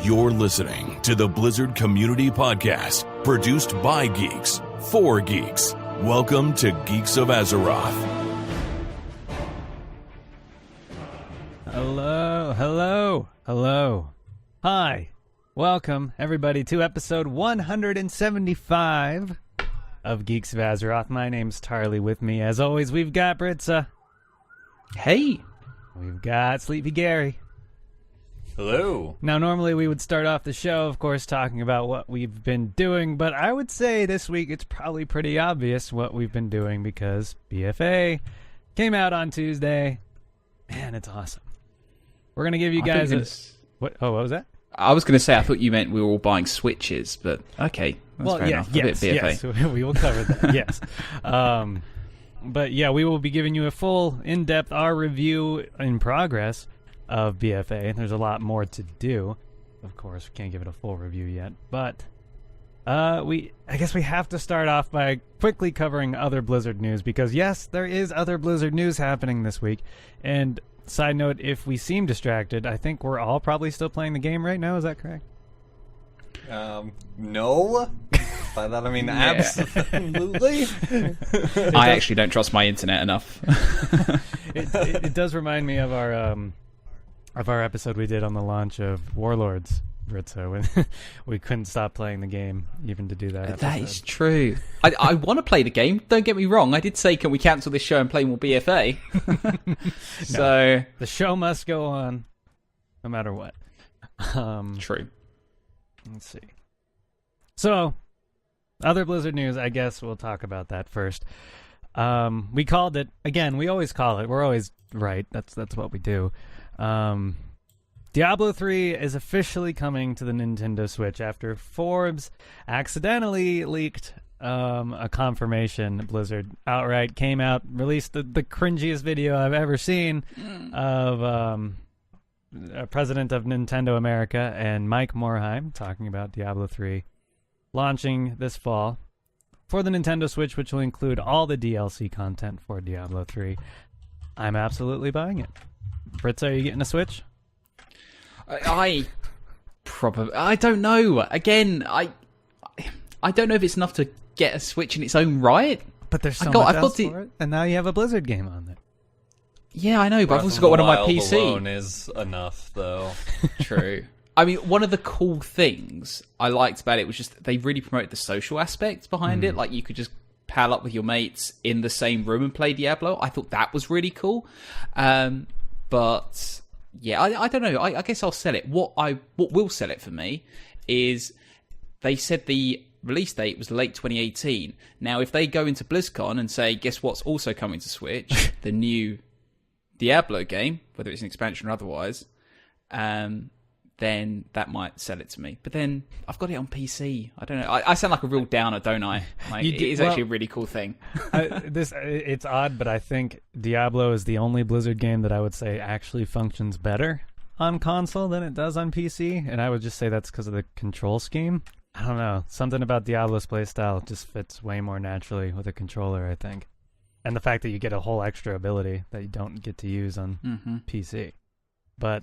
You're listening to the Blizzard Community Podcast, produced by geeks, for geeks. Welcome to Geeks of Azeroth. Hello. Hi. Welcome, everybody, to episode 175 of Geeks of Azeroth. My name's Tarley. With me, as always, we've got Britzza. Hey. We've got SleepyGary. Hello. Now, normally we would start off the show, of course, talking about what we've been doing, but I would say this week it's probably pretty obvious what we've been doing because BFA came out on Tuesday. Man, it's awesome. We're going to give you guys What was that? I was going to say, I thought you meant we were all buying Switches, but okay. That's fair enough. Yes, we will cover that, yes. But yeah, we will be giving you a full, in-depth, our review in progress of BFA. There's a lot more to do. Of course, we can't give it a full review yet, but I guess we have to start off by quickly covering other Blizzard news, because yes, there is other Blizzard news happening this week. And side note, if we seem distracted, I think we're all probably still playing the game right now. Is that correct? No. By that I mean absolutely. I actually don't trust my internet enough. It does remind me of our episode we did on the launch of Warlords, Britzza, when we couldn't stop playing the game even to do that episode. That is true. I want to play the game. Don't get me wrong. I did say, can we cancel this show and play more BFA? So the show must go on, no matter what. True. Let's see. So, other Blizzard news. I guess we'll talk about that first. We called it again. We always call it. We're always right. That's what we do. Diablo 3 is officially coming to the Nintendo Switch after Forbes accidentally leaked a confirmation. Blizzard outright came out, released the cringiest video I've ever seen of president of Nintendo America and Mike Morhaime talking about Diablo 3 launching this fall for the Nintendo Switch, which will include all the DLC content for Diablo 3. I'm absolutely buying it. Britzza, are you getting a Switch? I don't know. Again, I don't know if it's enough to get a Switch in its own right. But there's so much else for it, and now you have a Blizzard game on there. Yeah, I know, but I've also got one on my PC. Alone is enough, though. True. I mean, one of the cool things I liked about it was just they really promoted the social aspects behind it. Like, you could just pal up with your mates in the same room and play Diablo. I thought that was really cool. But yeah, I don't know. I guess I'll sell it. What will sell it for me is they said the release date was late 2018. Now, if they go into BlizzCon and say, guess what's also coming to Switch? The new Diablo game, whether it's an expansion or otherwise, then that might sell it to me. But then I've got it on PC. I don't know. I sound like a real downer, don't I? Like, it is actually a really cool thing. It's odd, but I think Diablo is the only Blizzard game that I would say actually functions better on console than it does on PC. And I would just say that's because of the control scheme. I don't know. Something about Diablo's playstyle just fits way more naturally with a controller, I think. And the fact that you get a whole extra ability that you don't get to use on PC. But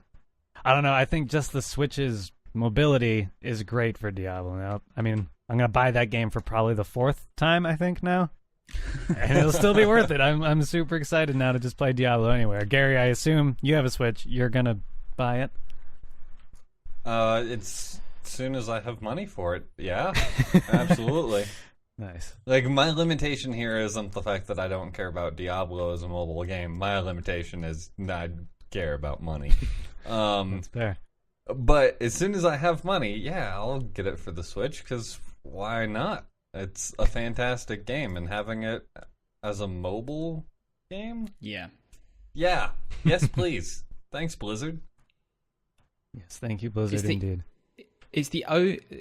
I don't know. I think just the Switch's mobility is great for Diablo now. I mean, I'm going to buy that game for probably the fourth time, I think, now. And it'll still be worth it. I'm super excited now to just play Diablo anywhere. Gary, I assume you have a Switch. You're going to buy it? It's as soon as I have money for it. Yeah, absolutely. Nice. Like, my limitation here isn't the fact that I don't care about Diablo as a mobile game. My limitation is I care about money. That's fair. But as soon as I have money, yeah, I'll get it for the Switch, because why not? It's a fantastic game, and having it as a mobile game? Yeah. Yeah. Yes, please. Thanks, Blizzard. Yes, thank you, Blizzard, indeed. It's the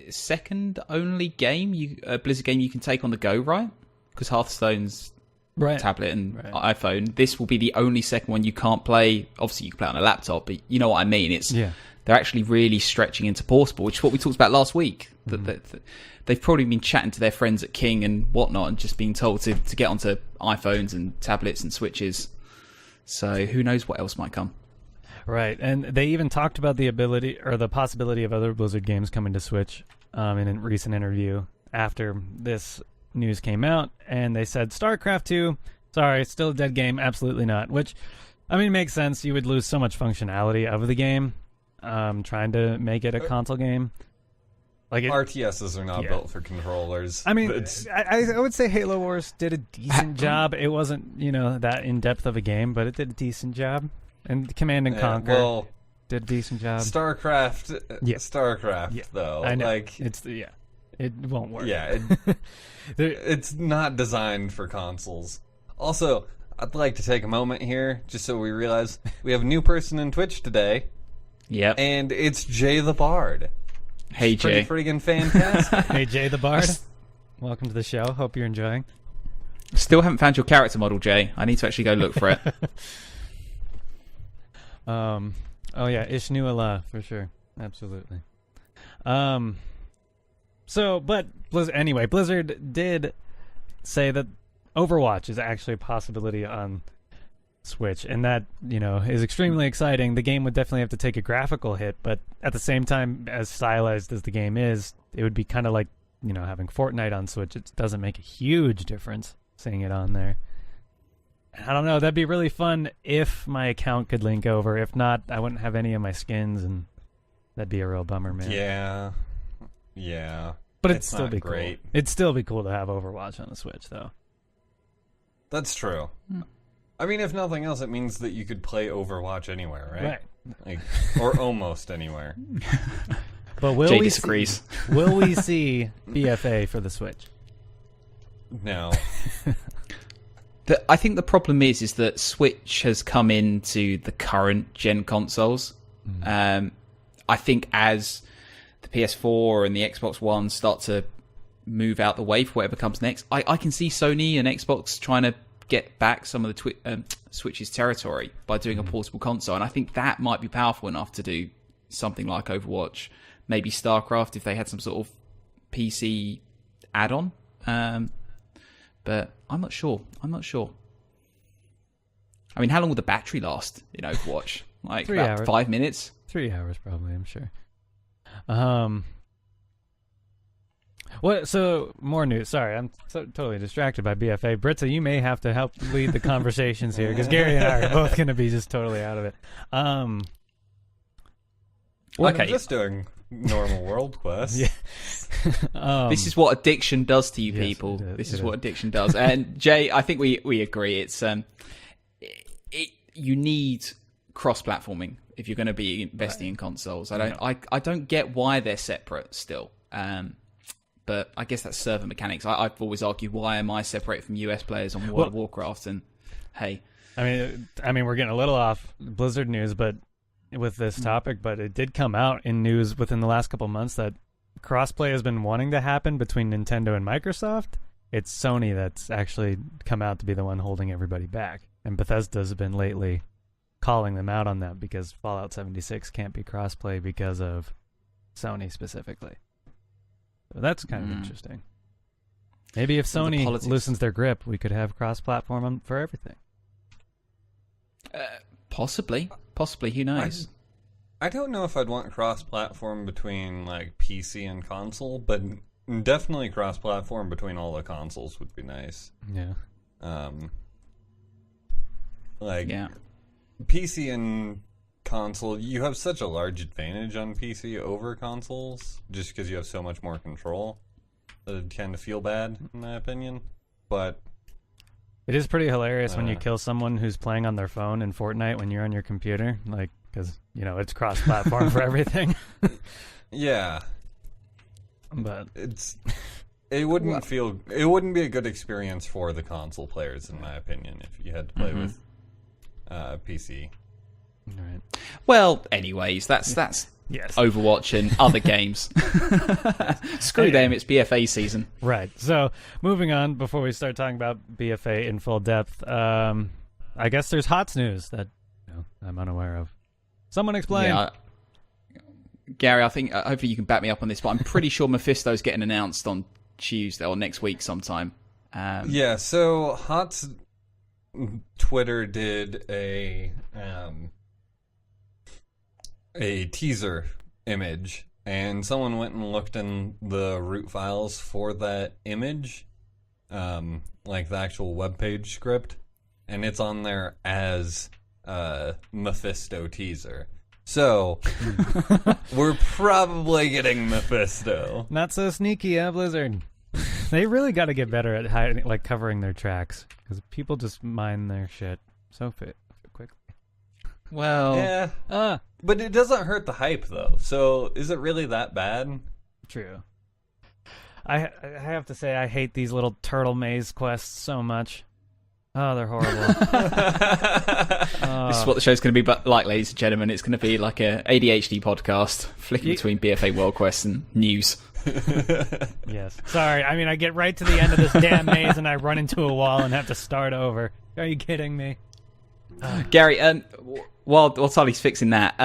second only game Blizzard game you can take on the go, right? Because Hearthstone's tablet and iPhone. This will be the only second one you can't play. Obviously, you can play on a laptop, but you know what I mean. They're actually really stretching into portable, which is what we talked about last week. They've probably been chatting to their friends at King and whatnot, and just being told to get onto iPhones and tablets and Switches. So who knows what else might come. Right, and they even talked about the ability or the possibility of other Blizzard games coming to Switch in a recent interview after this news came out, and they said StarCraft 2, sorry, still a dead game, absolutely not. Which, I mean, makes sense. You would lose so much functionality of the game trying to make it a console game. Like RTSs are not built for controllers. I mean, I would say Halo Wars did a decent job. It wasn't, that in-depth of a game, but it did a decent job. And Command and Conquer did a decent job. StarCraft, though. I know. Like, it won't work. Yeah, it's not designed for consoles. Also, I'd like to take a moment here, just so we realize we have a new person in Twitch today. Yep. And it's Jay the Bard. Hey, Jay. Pretty friggin' fantastic. Hey, Jay the Bard. Welcome to the show. Hope you're enjoying. Still haven't found your character model, Jay. I need to actually go look for it. Oh yeah, Ishnu Allah for sure, absolutely. But Blizzard did say that Overwatch is actually a possibility on Switch, and that is extremely exciting. The game would definitely have to take a graphical hit, but at the same time, as stylized as the game is, it would be kind of like having Fortnite on Switch. It doesn't make a huge difference seeing it on there. I don't know. That'd be really fun if my account could link over. If not, I wouldn't have any of my skins, and that'd be a real bummer, man. Yeah. But it'd still be great. Cool. It'd still be cool to have Overwatch on the Switch, though. That's true. I mean, if nothing else, it means that you could play Overwatch anywhere, right? Like, or almost anywhere. But will Jay we disagrees. Will we see BFA for the Switch? No. I think the problem is that Switch has come into the current gen consoles. I think as the PS4 and the Xbox One start to move out the way for whatever comes next, I can see Sony and Xbox trying to get back some of the Switch's territory by doing a portable console, and I think that might be powerful enough to do something like Overwatch, maybe StarCraft if they had some sort of PC add-on. But I'm not sure. I mean, how long will the battery last in Overwatch? Like 3 about hours. 5 minutes? 3 hours, probably, I'm sure. So, more news. Sorry, I'm totally distracted by BFA. Britzza, you may have to help lead the conversations here, because Gary and I are both going to be just totally out of it. Okay. I'm just doing normal world quests. Yeah. This is what addiction does to you people. Yes, This is what addiction does. And Jay, I think we agree. It's you need cross-platforming if you're going to be investing in consoles. I don't get why they're separate still. But I guess that's server mechanics. I've always argued, why am I separated from US players on World of Warcraft? And hey, I mean, we're getting a little off Blizzard news, but with this topic, but it did come out in news within the last couple months that crossplay has been wanting to happen between Nintendo and Microsoft. It's Sony that's actually come out to be the one holding everybody back, and Bethesda's been lately calling them out on that because Fallout 76 can't be crossplay because of Sony specifically. So that's kind of interesting. Maybe if Sony loosens their grip, we could have cross-platform for everything. Possibly. Who knows? I don't know if I'd want cross-platform between like PC and console, but definitely cross-platform between all the consoles would be nice. Yeah. PC and console, you have such a large advantage on PC over consoles, just because you have so much more control. That it'd kind of feel bad, in my opinion. But it is pretty hilarious when you kill someone who's playing on their phone in Fortnite when you're on your computer, like, because it's cross-platform for everything. Yeah, but it wouldn't be a good experience for the console players, in my opinion, if you had to play with PC. All right. Well, anyways, that's yes. Overwatch and other games. Screw them, it's BFA season. Right. So, moving on, before we start talking about BFA in full depth, I guess there's HOTS news that I'm unaware of. Someone explain. Yeah, Gary, I think hopefully you can back me up on this, but I'm pretty sure Mephisto's getting announced on Tuesday or next week sometime. Yeah, so HOTS Twitter did a a teaser image, and someone went and looked in the root files for that image, like the actual webpage script, and it's on there as Mephisto teaser. So we're probably getting Mephisto. Not so sneaky, Blizzard. They really got to get better at hiding, like covering their tracks, because people just mine their shit so quickly. Well, yeah, but it doesn't hurt the hype though. So is it really that bad? True. I have to say I hate these little turtle maze quests so much. Oh, they're horrible. This is what the show's going to be like, ladies and gentlemen. It's going to be like a ADHD podcast, flicking between BFA World Quests and news. Yes. Sorry. I mean, I get right to the end of this damn maze and I run into a wall and have to start over. Are you kidding me? Gary, while Tarley's fixing that,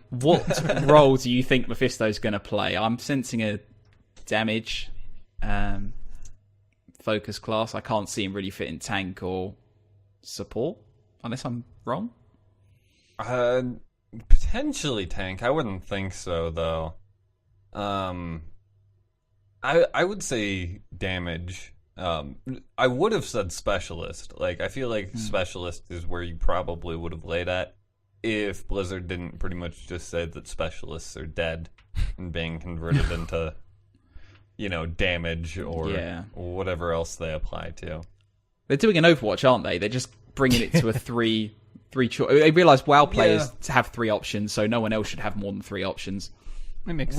what role do you think Mephisto's going to play? I'm sensing a damage focus class. I can't see him really fitting tank or support, unless I'm wrong. Potentially tank. I wouldn't think so, though. I would say damage. I would have said specialist. Like, I feel like specialist is where you probably would have laid at if Blizzard didn't pretty much just say that specialists are dead and being converted into, damage or whatever else they apply to. They're doing an Overwatch, aren't they? They're just bringing it to a three choice. They realise WoW players have 3 options, so no one else should have more than 3 options. It makes sense.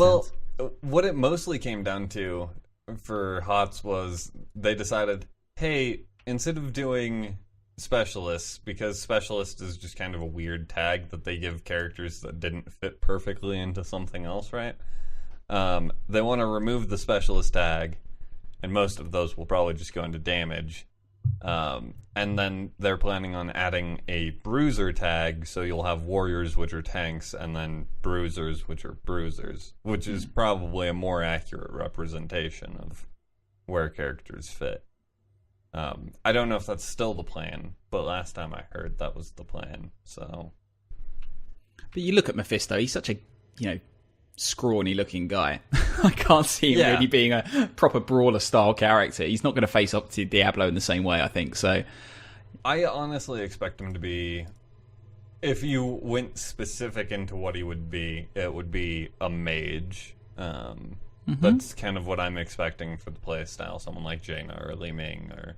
Well, what it mostly came down to for HOTS was they decided, hey, instead of doing specialists, because specialist is just kind of a weird tag that they give characters that didn't fit perfectly into something else, right? They want to remove the specialist tag, and most of those will probably just go into damage. And then they're planning on adding a bruiser tag, so you'll have warriors, which are tanks, and then bruisers, which are bruisers, which is probably a more accurate representation of where characters fit. I don't know if that's still the plan, but last time I heard that was the plan, so... But you look at Mephisto, he's such a, scrawny looking guy. I can't see him really being a proper brawler style character. He's not going to face up to Diablo in the same way, I think. So I honestly expect him to be, if you went specific into what he would be, it would be a mage. That's kind of what I'm expecting for the play style. Someone like Jaina or Li Ming or,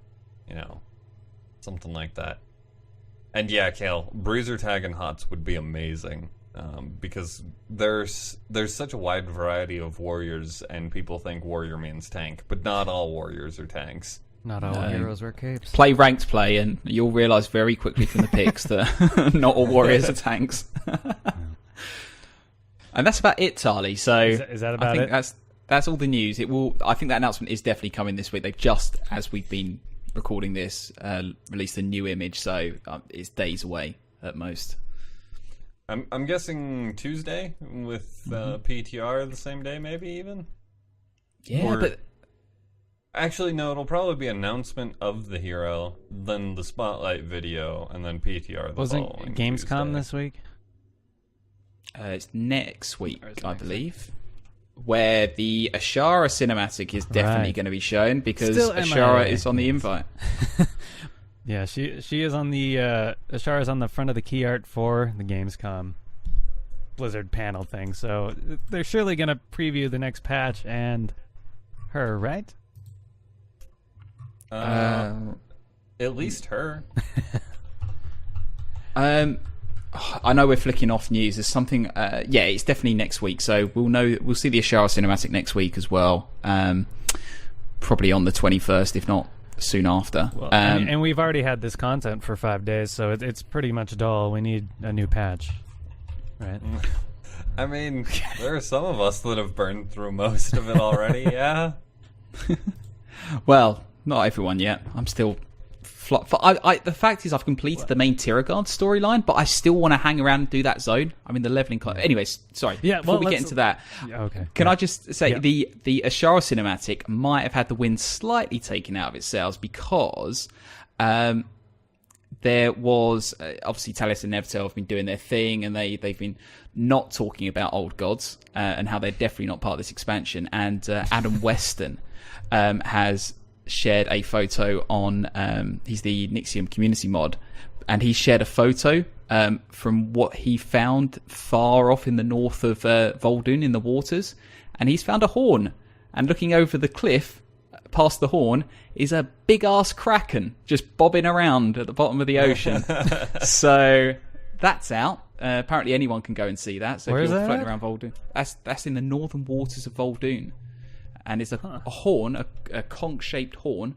something like that. And yeah, Kale, bruiser tag and HOTS would be amazing. Because there's such a wide variety of warriors, and people think warrior means tank, but not all warriors are tanks. Not all heroes wear capes. Play ranked play, and you'll realise very quickly from the picks that not all warriors are tanks. And that's about it, Tarley. So is that about it? That's all the news. I think that announcement is definitely coming this week. They've just, as we've been recording this, released a new image, so it's days away at most. I'm guessing Tuesday with PTR the same day, maybe even. Yeah, but actually, no. It'll probably be announcement of the hero, then the spotlight video, and then PTR. Wasn't Gamescom Tuesday. this week? It's next week, I believe, where the Ashara cinematic is definitely going to be shown because Ashara is on the invite. Yeah, she is on the Ashara is on the front of the key art for the Gamescom Blizzard panel thing. So they're surely going to preview the next patch and her, right? At least her. I know we're flicking off news. There's something. It's definitely next week. So we'll see the Ashara cinematic next week as well. Probably on the 21st, if not soon after. Well, and we've already had this content for 5 days, so it's pretty much dull. We need a new patch, right? I mean, there are some of us that have burned through most of it already. Yeah. Well, not everyone yet. I'm still. The fact is, I've completed the main Tiragard storyline, but I still want to hang around and do that zone. I mean, the leveling. Anyways, sorry. Yeah. Before we get into that, can I just say the Ashara cinematic might have had the wind slightly taken out of its sails because there was obviously Talis and Nevertel have been doing their thing, and they've been not talking about old gods and how they're definitely not part of this expansion. And Adam Weston has shared a photo on he's the Nixium community mod, and he shared a photo from what he found far off in the north of Vol'dun in the waters, and he's found a horn, and looking over the cliff past the horn is a big ass kraken just bobbing around at the bottom of the ocean. So that's out. Apparently anyone can go and see that. So where if is you're that floating at? around Vol'dun, that's in the northern waters of Vol'dun, and it's a horn, a conch-shaped horn,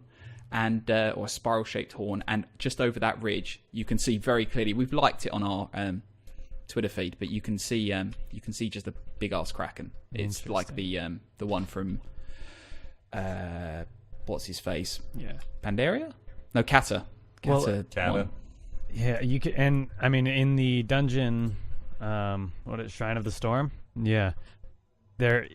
and or a spiral-shaped horn, and just over that ridge you can see very clearly. We've liked it on our Twitter feed, but you can see just a big ass kraken. It's like the one from what's his face? Yeah, Pandaria? No, Kata. Kata. Yeah, you can, and I mean in the dungeon, what is Shrine of the Storm? Yeah, there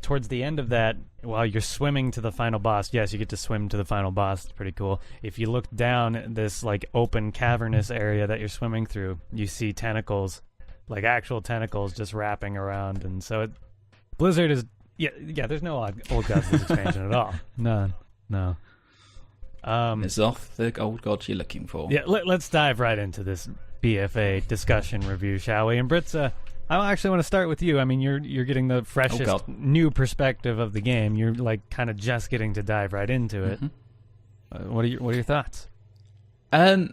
towards the end of that, while you're swimming to the final boss. Yes, you get to swim to the final boss. It's pretty cool. If you look down this like open cavernous area that you're swimming through, you see tentacles, like actual tentacles, just wrapping around. And so Blizzard is there's no old gods in this expansion at all. None. No. Zoth, the old god you're looking for. Yeah, let's dive right into this BFA discussion review, shall we? And Britzza, I actually want to start with you. I mean, you're getting the freshest new perspective of the game. You're like kind of just getting to dive right into it. What are your thoughts? I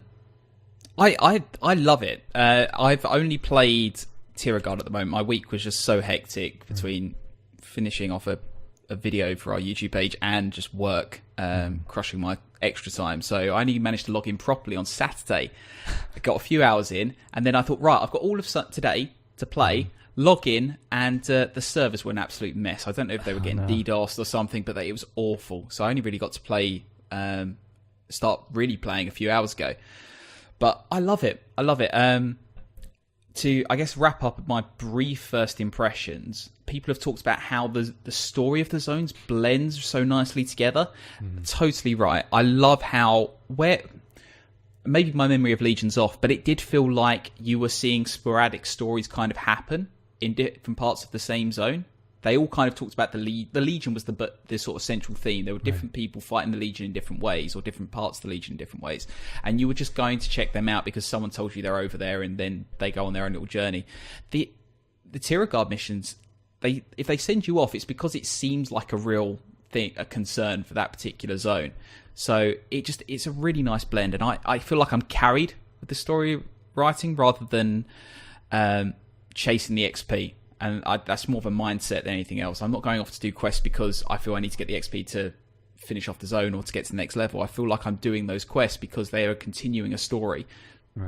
love it. I've only played Tiragard at the moment. My week was just so hectic between finishing off a video for our YouTube page and just work, crushing my extra time. So I only managed to log in properly on Saturday. I got a few hours in, and then I thought, right, I've got all of today to play, log in, and the servers were an absolute mess. I don't know if they were getting DDoSed or something, but it was awful. So I only really got to play, start really playing a few hours ago. But I love it. To, I guess, wrap up my brief first impressions, people have talked about how the story of the zones blends so nicely together. Totally right. I love how, maybe my memory of Legion's off, but it did feel like you were seeing sporadic stories kind of happen in different parts of the same zone. They all kind of talked about the Legion was the sort of central theme. There were different people fighting the Legion in different ways, or different parts of the Legion in different ways. And you were just going to check them out because someone told you they're over there, and then they go on their own little journey. The Tiragard missions, if they send you off, it's because it seems like a real thing, a concern for that particular zone. So it's a really nice blend, and I feel like I'm carried with the story writing rather than chasing the XP. And that's more of a mindset than anything else. I'm not going off to do quests because I feel I need to get the XP to finish off the zone or to get to the next level. I feel like I'm doing those quests because they are continuing a story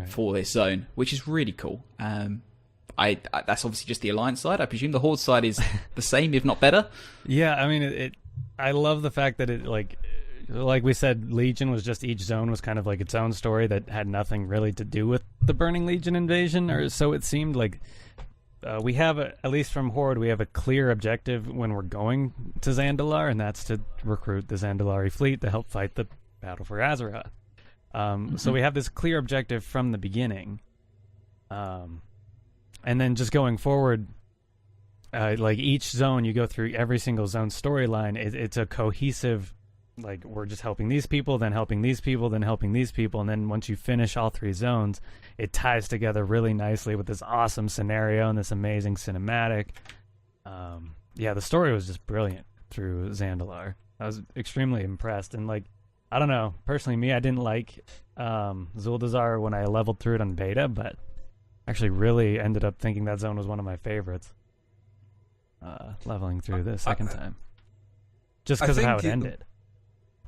for this zone, which is really cool. That's obviously just the Alliance side. I presume the Horde side is the same, if not better. Yeah, I mean, I love the fact that it, like we said, Legion was just, each zone was kind of like its own story that had nothing really to do with the Burning Legion invasion, or so it seemed like. We have, at least from Horde, we have a clear objective when we're going to Zandalar, and that's to recruit the Zandalari fleet to help fight the battle for Azeroth. So we have this clear objective from the beginning. And then just going forward, like each zone, you go through every single zone storyline, it's a cohesive, like, we're just helping these people, then helping these people, then helping these people, and then once you finish all three zones, it ties together really nicely with this awesome scenario and this amazing cinematic. The story was just brilliant through Zandalar. I was extremely impressed, and like, I don't know, personally me, I didn't like Zuldazar when I leveled through it on beta, but actually really ended up thinking that zone was one of my favorites, leveling through the second time. Just because of how it ended.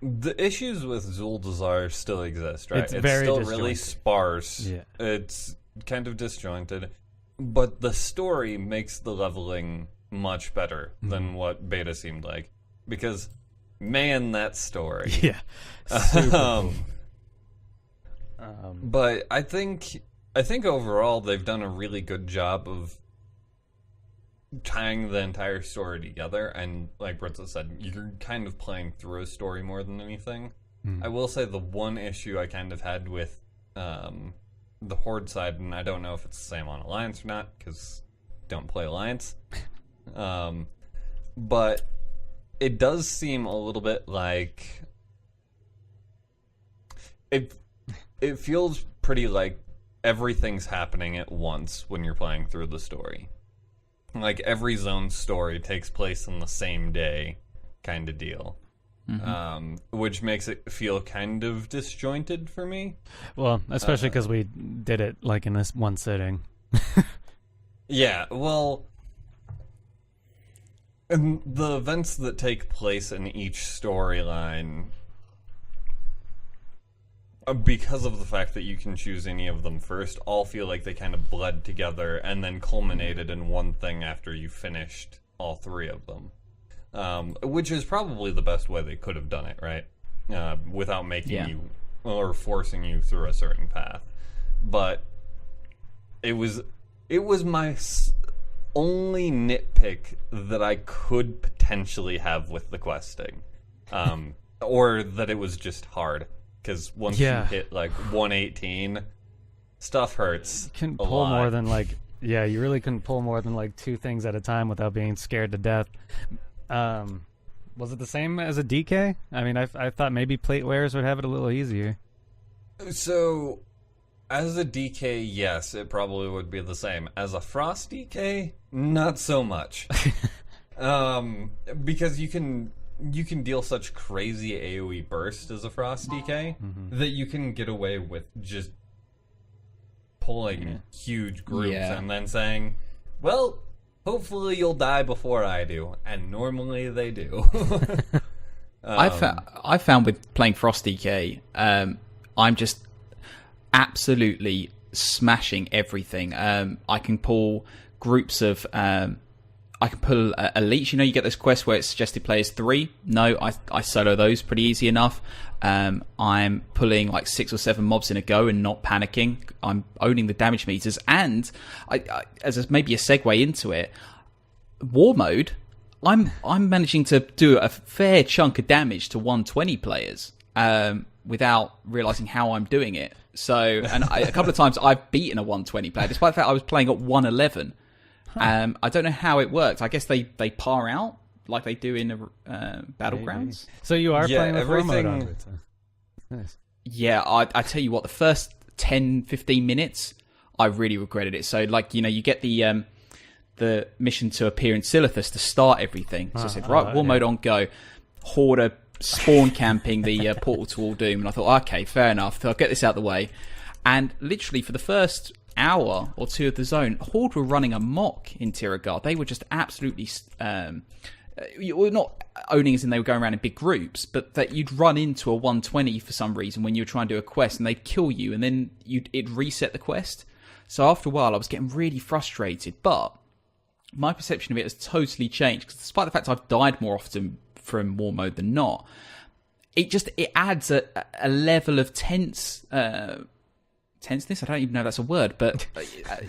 The issues with Zuldazar still exist, right? It's very still disjointed. really sparse. Yeah. It's kind of disjointed. But the story makes the leveling much better than what beta seemed like. Because, man, that story. Yeah. Super cool. But I think overall they've done a really good job of tying the entire story together, and like Britzza said, you're kind of playing through a story more than anything. I will say the one issue I kind of had with the Horde side, and I don't know if it's the same on Alliance or not, because don't play Alliance. But it does seem a little bit like it feels pretty like everything's happening at once when you're playing through the story. Like every zone story takes place on the same day, kind of deal. Which makes it feel kind of disjointed for me. Well, especially because we did it like in this one sitting. Yeah, well, and the events that take place in each storyline, because of the fact that you can choose any of them first, all feel like they kind of bled together and then culminated in one thing after you finished all three of them. Which is probably the best way they could have done it, right? Without making you or forcing you through a certain path. But it was my only nitpick that I could potentially have with the questing, or that it was just hard. Because once you hit like 118, stuff hurts. You couldn't pull more than you really couldn't pull more than like 2 things at a time without being scared to death. Was it the same as a DK? I mean, I thought maybe plate wearers would have it a little easier. So, as a DK, yes, it probably would be the same. As a Frost DK, not so much. Because you can deal such crazy AoE burst as a Frost DK that you can get away with just pulling huge groups and then saying, well, hopefully you'll die before I do, and normally they do. I found with playing Frost DK, I'm just absolutely smashing everything. I can pull groups of... I can pull elites. You know, you get this quest where it's suggested players 3. No, I solo those pretty easy enough. I'm pulling like 6 or 7 mobs in a go and not panicking. I'm owning the damage meters, and maybe a segue into it, war mode. I'm managing to do a fair chunk of damage to 120 players without realizing how I'm doing it. So, and a couple of times I've beaten a 120 player, despite the fact I was playing at 111. I don't know how it works. I guess they par out like they do in the Battlegrounds. So you are playing with everything... war mode on Britzza. Nice. Yeah, I tell you what, the first 10, 15 minutes, I really regretted it. So, like, you know, you get the mission to appear in Silithus to start everything. So I said, right, war mode on, go. Horde spawn camping the portal to All Doom. And I thought, okay, fair enough. So I'll get this out of the way. And literally for the first hour or 2 of the zone, Horde were running amok in Tiragard. They were just absolutely not owning as in they were going around in big groups, but that you'd run into a 120 for some reason when you were trying to do a quest, and they'd kill you, and then it'd reset the quest. So after a while, I was getting really frustrated, but my perception of it has totally changed, because despite the fact I've died more often from war mode than not, it adds a level of tenseness. I don't even know if that's a word, but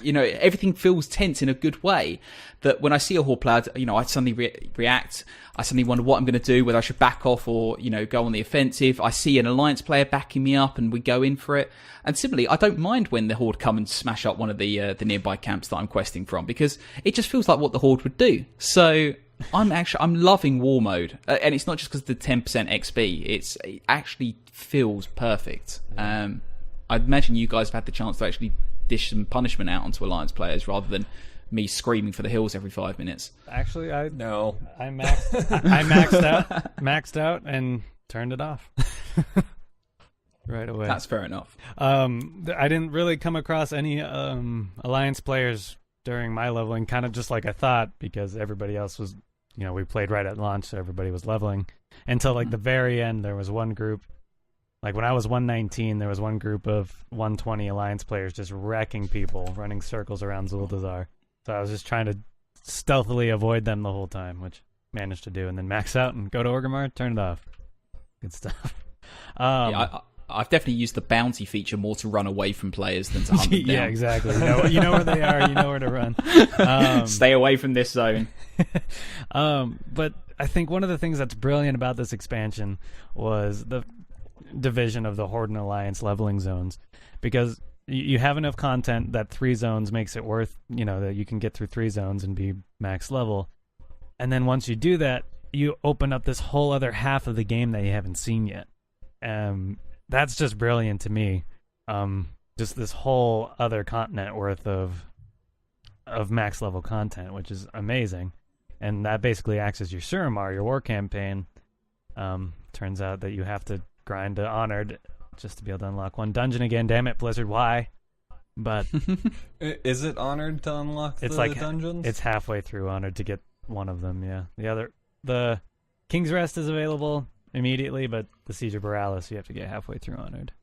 you know, everything feels tense in a good way. That when I see a Horde player, you know, I suddenly react. I suddenly wonder what I'm going to do, whether I should back off or, you know, go on the offensive. I see an Alliance player backing me up, and we go in for it. And similarly, I don't mind when the Horde come and smash up one of the nearby camps that I'm questing from, because it just feels like what the Horde would do. So I'm loving war mode, and it's not just because of the 10% XP. It actually feels perfect. I'd imagine you guys have had the chance to actually dish some punishment out onto Alliance players rather than me screaming for the hills every 5 minutes. Actually, I maxed out and turned it off right away. That's fair enough. I didn't really come across any Alliance players during my leveling, kind of just like I thought, because everybody else was, you know, we played right at launch, so everybody was leveling. Until like the very end, there was one group. Like when I was 119, there was one group of 120 Alliance players just wrecking people, running circles around Zuldazar. So I was just trying to stealthily avoid them the whole time, which managed to do, and then max out and go to Orgrimmar, turn it off. Good stuff. I've definitely used the bounty feature more to run away from players than to hunt them down. Yeah, exactly. You know where they are, you know where to run. Stay away from this zone. But I think one of the things that's brilliant about this expansion was division of the Horde and Alliance leveling zones, because you have enough content that 3 zones makes it worth, that you can get through 3 zones and be max level. And then once you do that, you open up this whole other half of the game that you haven't seen yet. That's just brilliant to me. Just this whole other continent worth of max level content, which is amazing. And that basically acts as your Suramar, your war campaign. Turns out that you have to grind to Honored just to be able to unlock one dungeon again. Damn it, Blizzard, why? But is it Honored to unlock the dungeons? It's halfway through Honored to get one of them, yeah. The King's Rest is available immediately, but the Siege of Borealis you have to get halfway through Honored.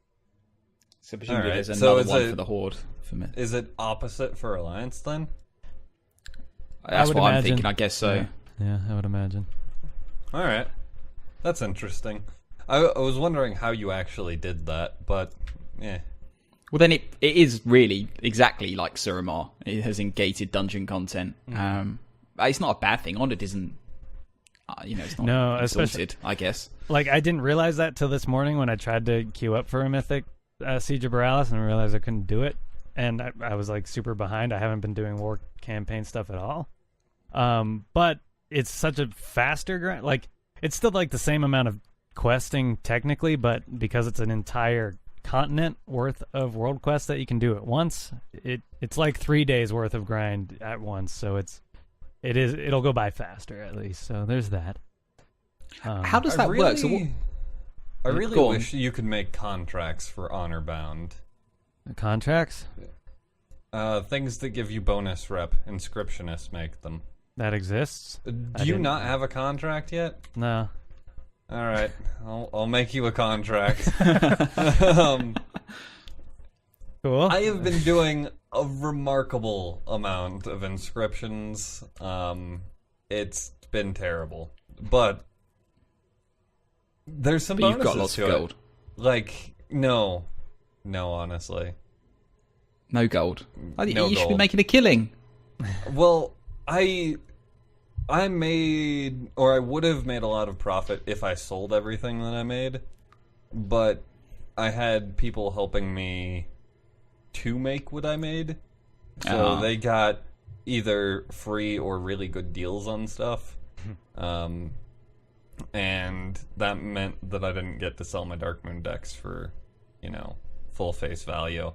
So presumably there's another one for the Horde for me. Is it opposite for Alliance then? That's what I'm thinking, I guess so. Yeah, I would imagine. Alright. That's interesting. I was wondering how you actually did that, but yeah. Well, then it is really exactly like Suramar. It has gated dungeon content. It's not a bad thing. Honored isn't, it's not exalted, I guess. Like, I didn't realize that till this morning when I tried to queue up for a Mythic Siege of Borealis and realized I couldn't do it. And I was, like, super behind. I haven't been doing war campaign stuff at all. But it's such a faster grind. Like, it's still, like, the same amount of questing technically, but because it's an entire continent worth of world quests that you can do at once, it's like 3 days worth of grind at once. So it'll go by faster at least. So there's that. How does that work? I really wish you could make contracts for Honor Bound. Contracts? Things that give you bonus rep. Inscriptionists make them. That exists? Do you not have a contract yet? No. All right, I'll make you a contract. Cool. I have been doing a remarkable amount of inscriptions. It's been terrible, but there's some bonuses. You've got lots of gold. Like no, honestly, no gold. You gold. Should be making a killing. Well, I made, or I would have made a lot of profit if I sold everything that I made, but I had people helping me to make what I made, so they got either free or really good deals on stuff, and that meant that I didn't get to sell my Darkmoon decks for, full face value,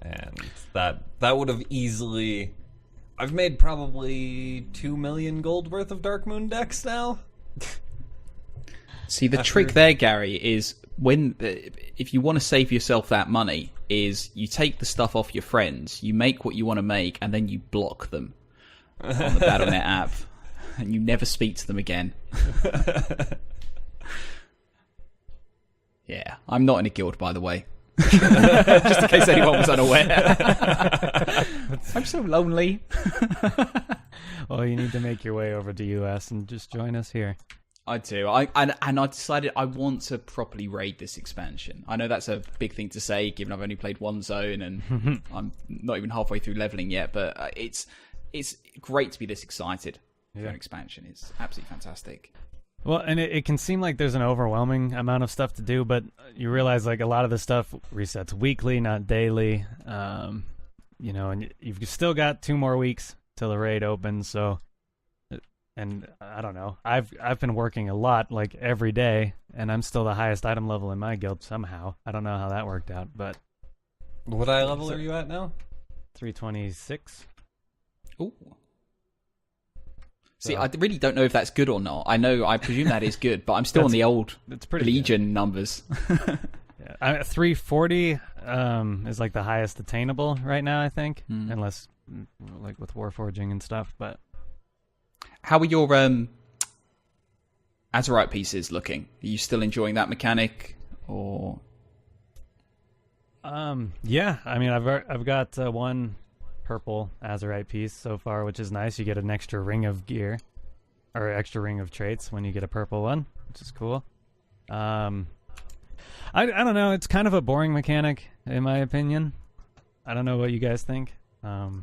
and that would have easily... I've made probably 2 million gold worth of Darkmoon decks now. See, the trick there, Gary, is if you want to save yourself that money, is you take the stuff off your friends, you make what you want to make, and then you block them on the Battle.net app, and you never speak to them again. Yeah, I'm not in a guild, by the way. Just in case anyone was unaware. I'm so lonely. Well, you need to make your way over to US and just join us here. I do. And I decided I want to properly raid this expansion. I know that's a big thing to say, given I've only played one zone and I'm not even halfway through leveling yet. But it's great to be this excited for an expansion. It's absolutely fantastic. Well, and it can seem like there's an overwhelming amount of stuff to do, but you realize like a lot of the stuff resets weekly, not daily. And you've still got 2 more weeks till the raid opens. So, and I don't know, I've been working a lot, like every day, and I'm still the highest item level in my guild somehow. I don't know how that worked out, but what eye level are you at now? 326. Ooh. See, I really don't know if that's good or not. I presume that is good, but I'm still on the old Legion good. Numbers. Yeah, 340 is like the highest attainable right now, I think, unless like with Warforging and stuff. But how are your Azerite pieces looking? Are you still enjoying that mechanic, or? Yeah, I mean, I've got one purple Azerite piece so far, which is nice. You get an extra ring of gear or extra ring of traits when you get a purple one, which is cool. I don't know, it's kind of a boring mechanic in my opinion. I don't know what you guys think. There's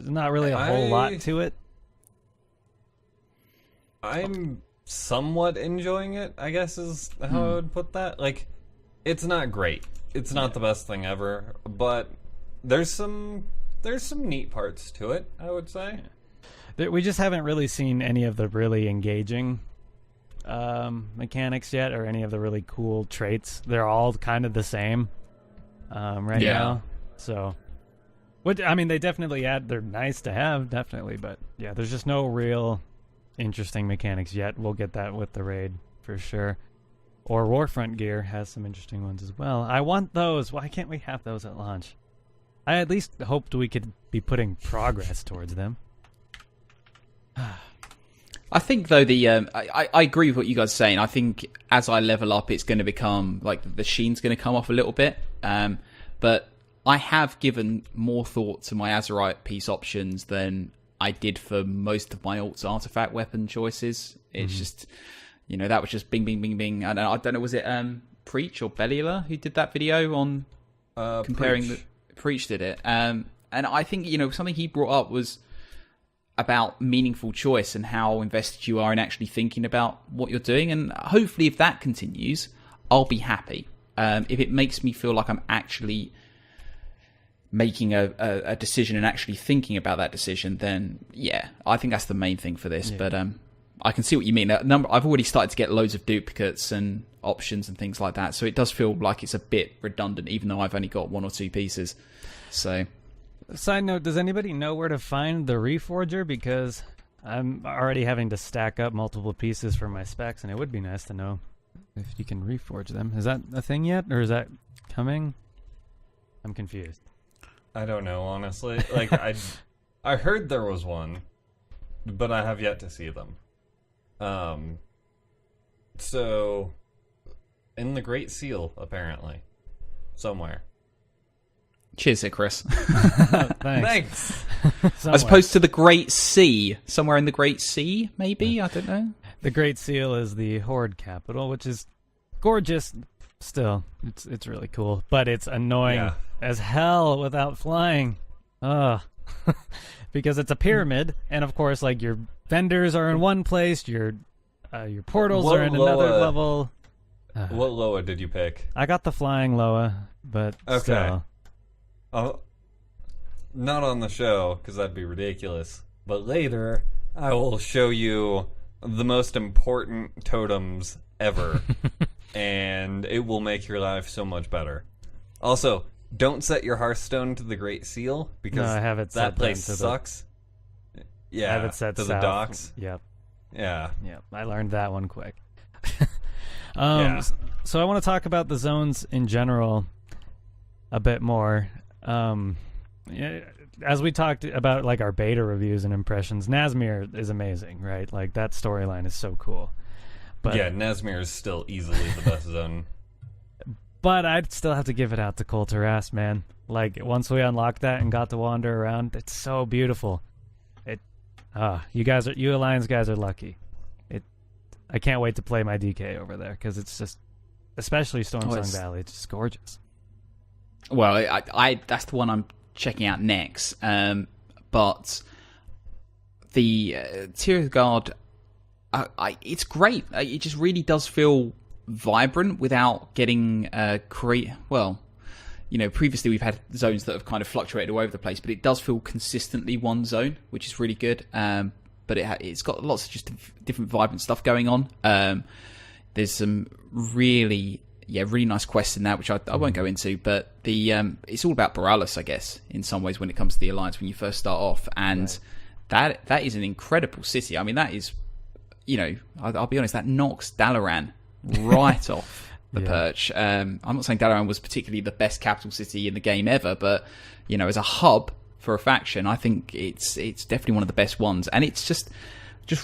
not really a whole lot to it. I'm somewhat enjoying it, I guess is how I would put that. Like, it's not great. It's not the best thing ever, but there's some neat parts to it, I would say. We just haven't really seen any of the really engaging mechanics yet, or any of the really cool traits. They're all kind of the same right now. So, I mean, they definitely they're nice to have, definitely, but yeah, there's just no real interesting mechanics yet. We'll get that with the raid for sure. Or Warfront gear has some interesting ones as well. I want those. Why can't we have those at launch? I at least hoped we could be putting progress towards them. I think, though, I agree with what you guys are saying. I think as I level up, it's going to become, like, the sheen's going to come off a little bit. But I have given more thought to my Azerite piece options than I did for most of my Alt's artifact weapon choices. It's just, that was just bing, bing, bing, bing. And I don't know, was it Preach or Bellula who did that video on comparing... Preach did it. And I think, something he brought up was about meaningful choice and how invested you are in actually thinking about what you're doing. And hopefully if that continues, I'll be happy. If it makes me feel like I'm actually making a decision and actually thinking about that decision, then yeah, I think that's the main thing for this. Yeah. But I can see what you mean. I've already started to get loads of duplicates and options and things like that, so it does feel like it's a bit redundant, even though I've only got 1 or 2 pieces. So, side note, does anybody know where to find the Reforger? Because I'm already having to stack up multiple pieces for my specs, and it would be nice to know if you can reforge them. Is that a thing yet, or is that coming? I'm confused. I don't know, honestly. Like, I heard there was one, but I have yet to see them. So, in the Great Seal, apparently. Somewhere. Cheers, Chris. Thanks. As opposed to the Great Sea. Somewhere in the Great Sea, maybe? I don't know. The Great Seal is the Horde capital, which is gorgeous still. It's really cool. But it's annoying as hell without flying. Because it's a pyramid, and of course, like, your vendors are in one place, your portals are in another level. What Loa did you pick? I got the flying Loa, but still. Not on the show, because that'd be ridiculous. But later, I will show you the most important totems ever, and it will make your life so much better. Also, don't set your Hearthstone to the Great Seal, because I have it set that place sucks. I have it set to south. The docks. Yep. Yeah. Yep. I learned that one quick. So I want to talk about the zones in general a bit more. As we talked about, like, our beta reviews and impressions, Nazmir is amazing, right? Like, that storyline is so cool. But yeah, Nazmir is still easily the best zone. But I'd still have to give it out to Kul Tiras, man. Like, once we unlocked that and got to wander around, it's so beautiful. You Alliance guys are lucky. I can't wait to play my DK over there, because it's just, especially Stormsong Valley, it's just gorgeous. Well, I that's the one I'm checking out next. But the Tier Guard, it's great. It just really does feel vibrant without getting previously we've had zones that have kind of fluctuated all over the place, but it does feel consistently one zone, which is really good. But it's got lots of just different vibrant stuff going on. There's some really nice quests in that, which I won't go into, but it's all about Borealis, I guess, in some ways when it comes to the Alliance when you first start off, and that is an incredible city. I mean, that is, I'll be honest, that knocks Dalaran right off the perch. I'm not saying Dalaran was particularly the best capital city in the game ever, but as a hub for a faction, I think it's definitely one of the best ones, and it's just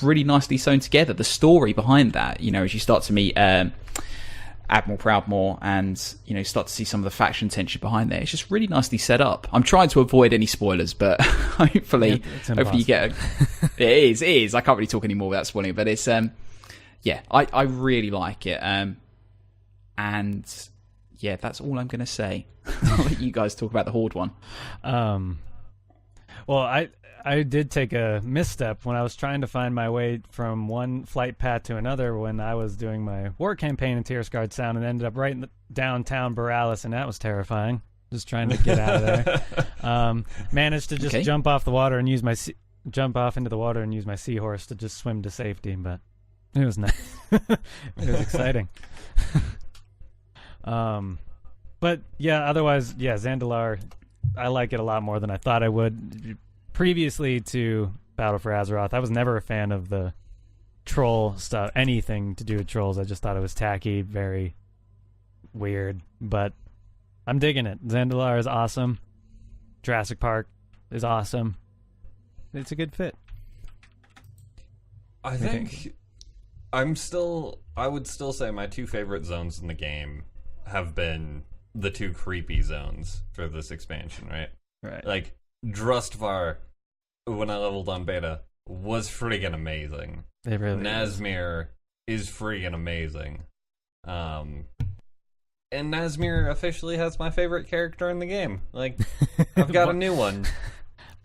really nicely sewn together. The story behind that, as you start to meet Admiral Proudmoore and start to see some of the faction tension behind there, it's just really nicely set up. I'm trying to avoid any spoilers, but hopefully you get it is. I can't really talk anymore without spoiling it, but it's I really like it. And that's all I'm going to say. I'll let you guys talk about the Horde one. Well, I did take a misstep when I was trying to find my way from one flight path to another when I was doing my war campaign in Tearsguard Sound, and ended up right in the downtown Borealis, and that was terrifying. Just trying to get out of there. Managed to just jump off the water and use my jump off into the water and use my seahorse to just swim to safety, but it was nice. It was exciting. But yeah, otherwise, yeah, Zandalar, I like it a lot more than I thought I would. Previously to Battle for Azeroth, I was never a fan of the troll stuff, anything to do with trolls. I just thought it was tacky, very weird, but I'm digging it. Zandalar is awesome. Jurassic Park is awesome. It's a good fit. I think I would still say my two favorite zones in the game have been the two creepy zones for this expansion, right? Right. Like, Drustvar, when I leveled on beta, was friggin' amazing. It really Nazmir is friggin' amazing. And Nazmir officially has my favorite character in the game. Like, I've got a new one.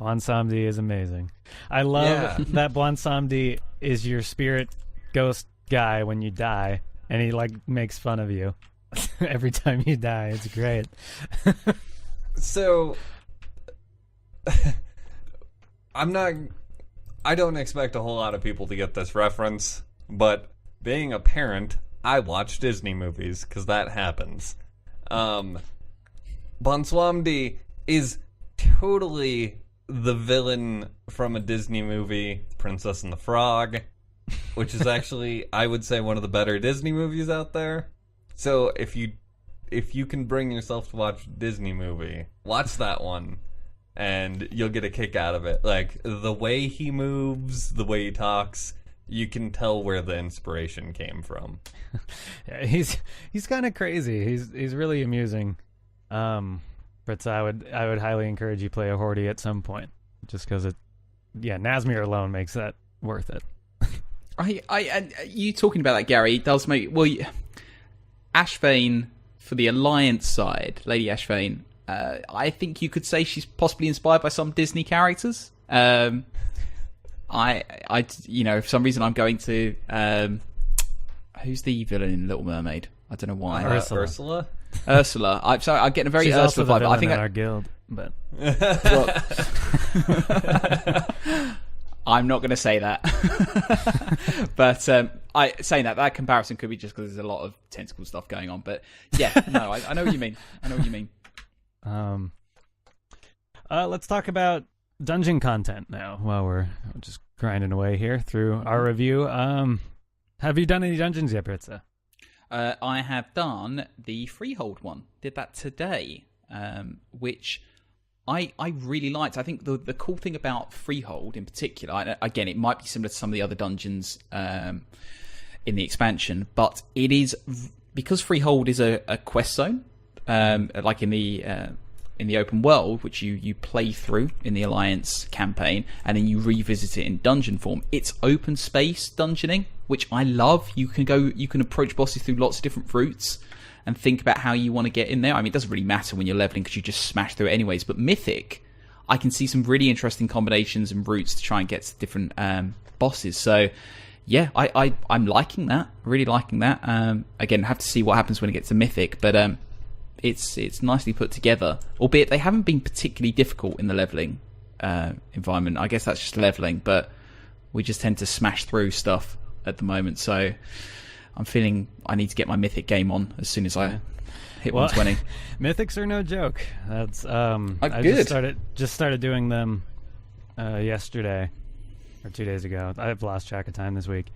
Blansamdi is amazing. I love that Blansamdi is your spirit ghost guy when you die, and he like makes fun of you every time you die. It's great. So I don't expect a whole lot of people to get this reference, but being a parent, I watch Disney movies because that happens. Bonswamdi is totally the villain from a Disney movie, Princess and the Frog, which is actually, I would say, one of the better Disney movies out there. So if you can bring yourself to watch a Disney movie, watch that one, and you'll get a kick out of it. Like, the way he moves, the way he talks, you can tell where the inspiration came from. Yeah, he's kind of crazy. He's really amusing. Britzza, I would highly encourage you play a Horde at some point, just because Nazmir alone makes that worth it. You talking about that, Gary, does make Ashvane for the Alliance side, Lady Ashvane. I think you could say she's possibly inspired by some Disney characters. For some reason I'm going to who's the villain in Little Mermaid? I don't know why. Ursula. Ursula. I'm getting a very She's Ursula also the vibe. I villain think in our guild, but I'm not going to say that. But saying that comparison could be just because there's a lot of tentacle stuff going on. But yeah, no, I know what you mean. Let's talk about dungeon content now while we're just grinding away here through our review. Have you done any dungeons yet, Britzza? I have done the Freehold one. Did that today, which I really liked. I think the cool thing about Freehold in particular, again, it might be similar to some of the other dungeons in the expansion, but it is, because Freehold is a quest zone, like in the open world, which you play through in the Alliance campaign, and then you revisit it in dungeon form. It's open space dungeoning, which I love. You can approach bosses through lots of different routes and think about how you want to get in there. I mean, it doesn't really matter when you're leveling because you just smash through it anyways. But Mythic, I can see some really interesting combinations and routes to try and get to different bosses. So yeah, I'm liking that. Really liking that. Again, have to see what happens when it gets to Mythic, but it's nicely put together, albeit they haven't been particularly difficult in the leveling environment. I guess that's just leveling, but we just tend to smash through stuff at the moment. So I'm feeling I need to get my Mythic game on as soon as I hit 120. Mythics are no joke. That's I just started doing them yesterday or 2 days ago. I've lost track of time this week.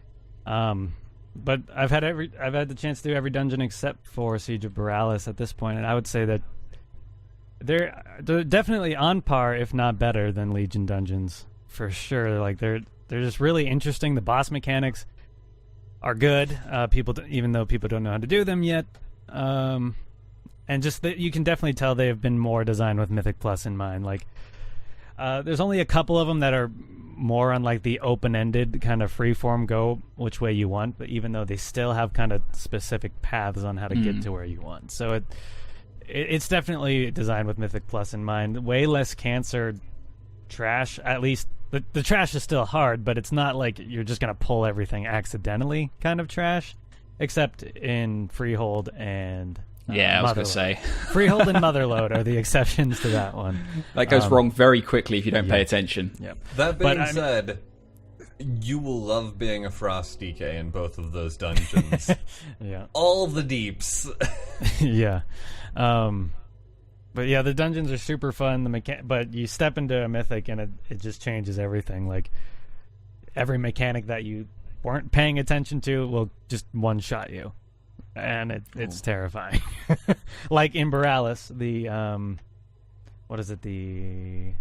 But I've had the chance to do every dungeon except for Siege of Borealis at this point, and I would say that they're definitely on par, if not better, than Legion dungeons for sure. Like they're just really interesting. The boss mechanics are good. Even though people don't know how to do them yet, and just that you can definitely tell they have been more designed with Mythic Plus in mind. Like there's only a couple of them that are more on like the open-ended kind of free-form, go which way you want, but even though they still have kind of specific paths on how to get to where you want. So it's definitely designed with Mythic Plus in mind. Way less cancer trash. At least the trash is still hard, but it's not like you're just gonna pull everything accidentally kind of trash, except in Freehold and I was gonna say Freehold and Motherload are the exceptions to that one. That goes wrong very quickly if you don't pay attention. Yep. That being said, you will love being a Frost DK in both of those dungeons. Yeah. All the deeps. Yeah. But yeah, the dungeons are super fun. But you step into a mythic and it just changes everything. Like every mechanic that you weren't paying attention to will just one-shot you. And it's terrifying. Like in Borealis, the what is it? The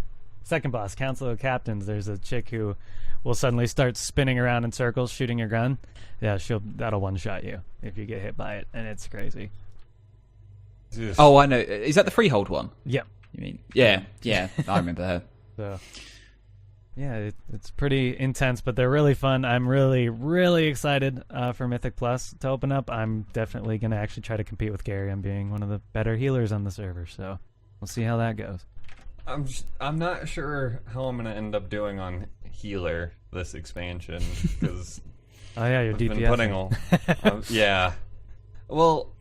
second boss, Council of Captains. There's a chick who will suddenly start spinning around in circles, shooting your gun. Yeah, that'll one-shot you if you get hit by it, and it's crazy. Oh, I know. Is that the Freehold one? Yep. You mean? Yeah. I remember her. So, yeah, it's pretty intense, but they're really fun. I'm really, really excited for Mythic Plus to open up. I'm definitely going to actually try to compete with Gary on being one of the better healers on the server, so we'll see how that goes. I'm not sure how I'm going to end up doing on healer this expansion, because oh yeah, your I've DPS. been putting yeah. Well,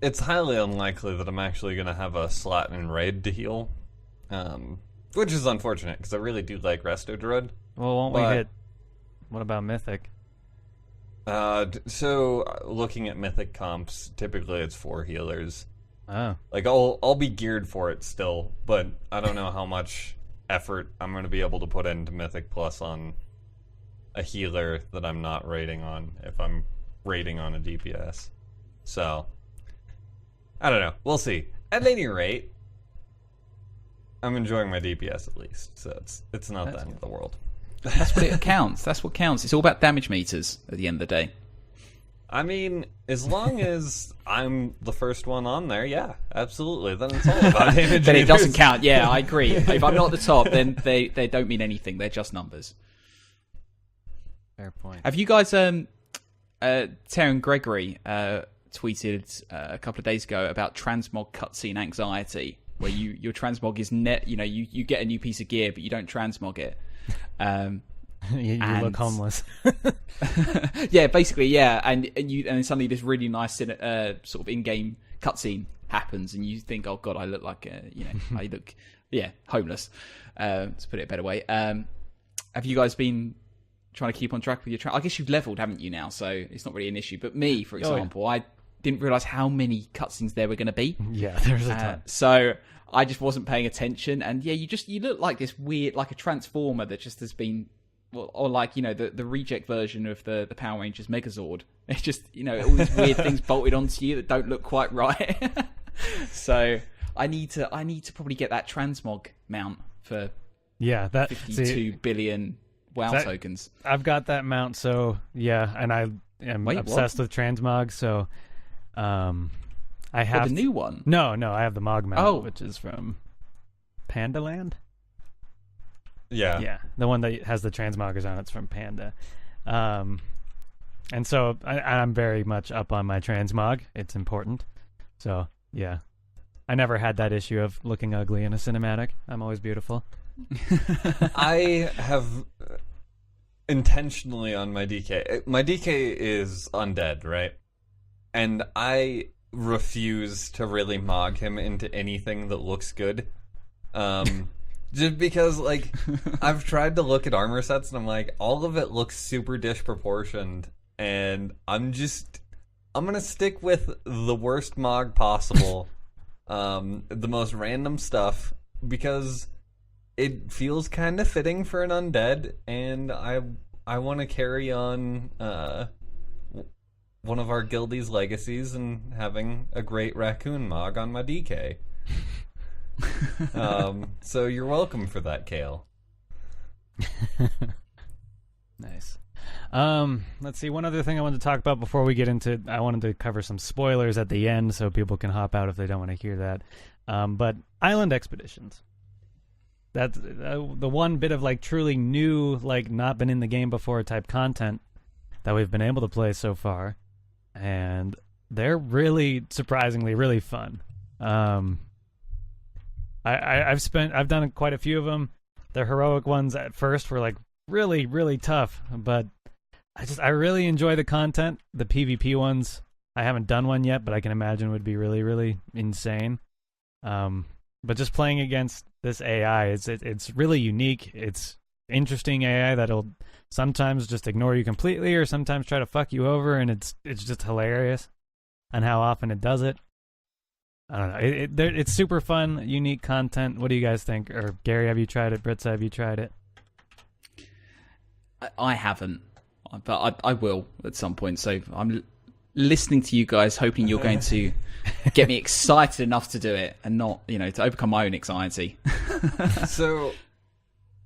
it's highly unlikely that I'm actually going to have a slot in raid to heal. Which is unfortunate, because I really do like Resto Druid. Well, won't we hit... What about Mythic? So, looking at Mythic comps, typically it's 4 healers. Oh. Like, I'll be geared for it still, but I don't know how much effort I'm going to be able to put into Mythic Plus on a healer that I'm not raiding on, if I'm raiding on a DPS. So, I don't know. We'll see. At any rate... I'm enjoying my DPS at least, so it's not the end of the world. That's what it counts. That's what counts. It's all about damage meters at the end of the day. I mean, as long as I'm the first one on there, yeah, absolutely. Then it's all about damage. Then it doesn't count. Yeah, I agree. If I'm not at the top, then they don't mean anything. They're just numbers. Fair point. Have you guys, Taryn Gregory tweeted a couple of days ago about transmog cutscene anxiety, where your transmog is you get a new piece of gear, but you don't transmog it. You look homeless. Yeah, basically, yeah, and suddenly this really nice sort of in-game cutscene happens, and you think, oh god, I look like I look homeless. To put it a better way. Have you guys been trying to keep on track with your? I guess you've leveled, haven't you now? So it's not really an issue. But me, for example, I didn't realize how many cutscenes there were going to be. Yeah, there's a ton. So I just wasn't paying attention, and yeah, you look like this weird, like a transformer that just has been, or like the reject version of the Power Rangers Megazord. It's just all these weird things bolted onto you that don't look quite right. So I need to probably get that transmog mount for 52 billion WoW tokens. I've got that mount, so yeah, and I am obsessed with transmog, so. I have the new one. No, I have the Mog mount, which is from Pandaland. Yeah, the one that has the transmoggers on it's from Panda. And so I'm very much up on my transmog. It's important. So yeah, I never had that issue of looking ugly in a cinematic. I'm always beautiful. I have intentionally on my DK. My DK is undead, right? And I refuse to really mog him into anything that looks good. Just because, like, I've tried to look at armor sets and I'm like, all of it looks super disproportioned. And I'm going to stick with the worst mog possible. The most random stuff. Because it feels kind of fitting for an undead. And I want to carry on... one of our guildie's legacies and having a great raccoon mog on my DK. So you're welcome for that, Kale. Nice. Let's see. One other thing I wanted to talk about before we get into... I wanted to cover some spoilers at the end so people can hop out if they don't want to hear that. But Island Expeditions. That's the one bit of like truly new, like not been in the game before type content that we've been able to play so far. And they're really surprisingly really fun. I've done quite a few of them. the heroic ones at first were like really, really tough, but I really enjoy the content. The PvP ones, I haven't done one yet, but I can imagine would be really, really insane. But just playing against this AI, it's really unique. It's interesting AI that'll sometimes just ignore you completely, or sometimes try to fuck you over, and it's just hilarious, and how often it does it. I don't know. It's super fun, unique content. What do you guys think? Or Gary, have you tried it? Britzza, have you tried it? I haven't, but I will at some point. So I'm listening to you guys, hoping you're going to get me excited enough to do it, and not, to overcome my own anxiety. So,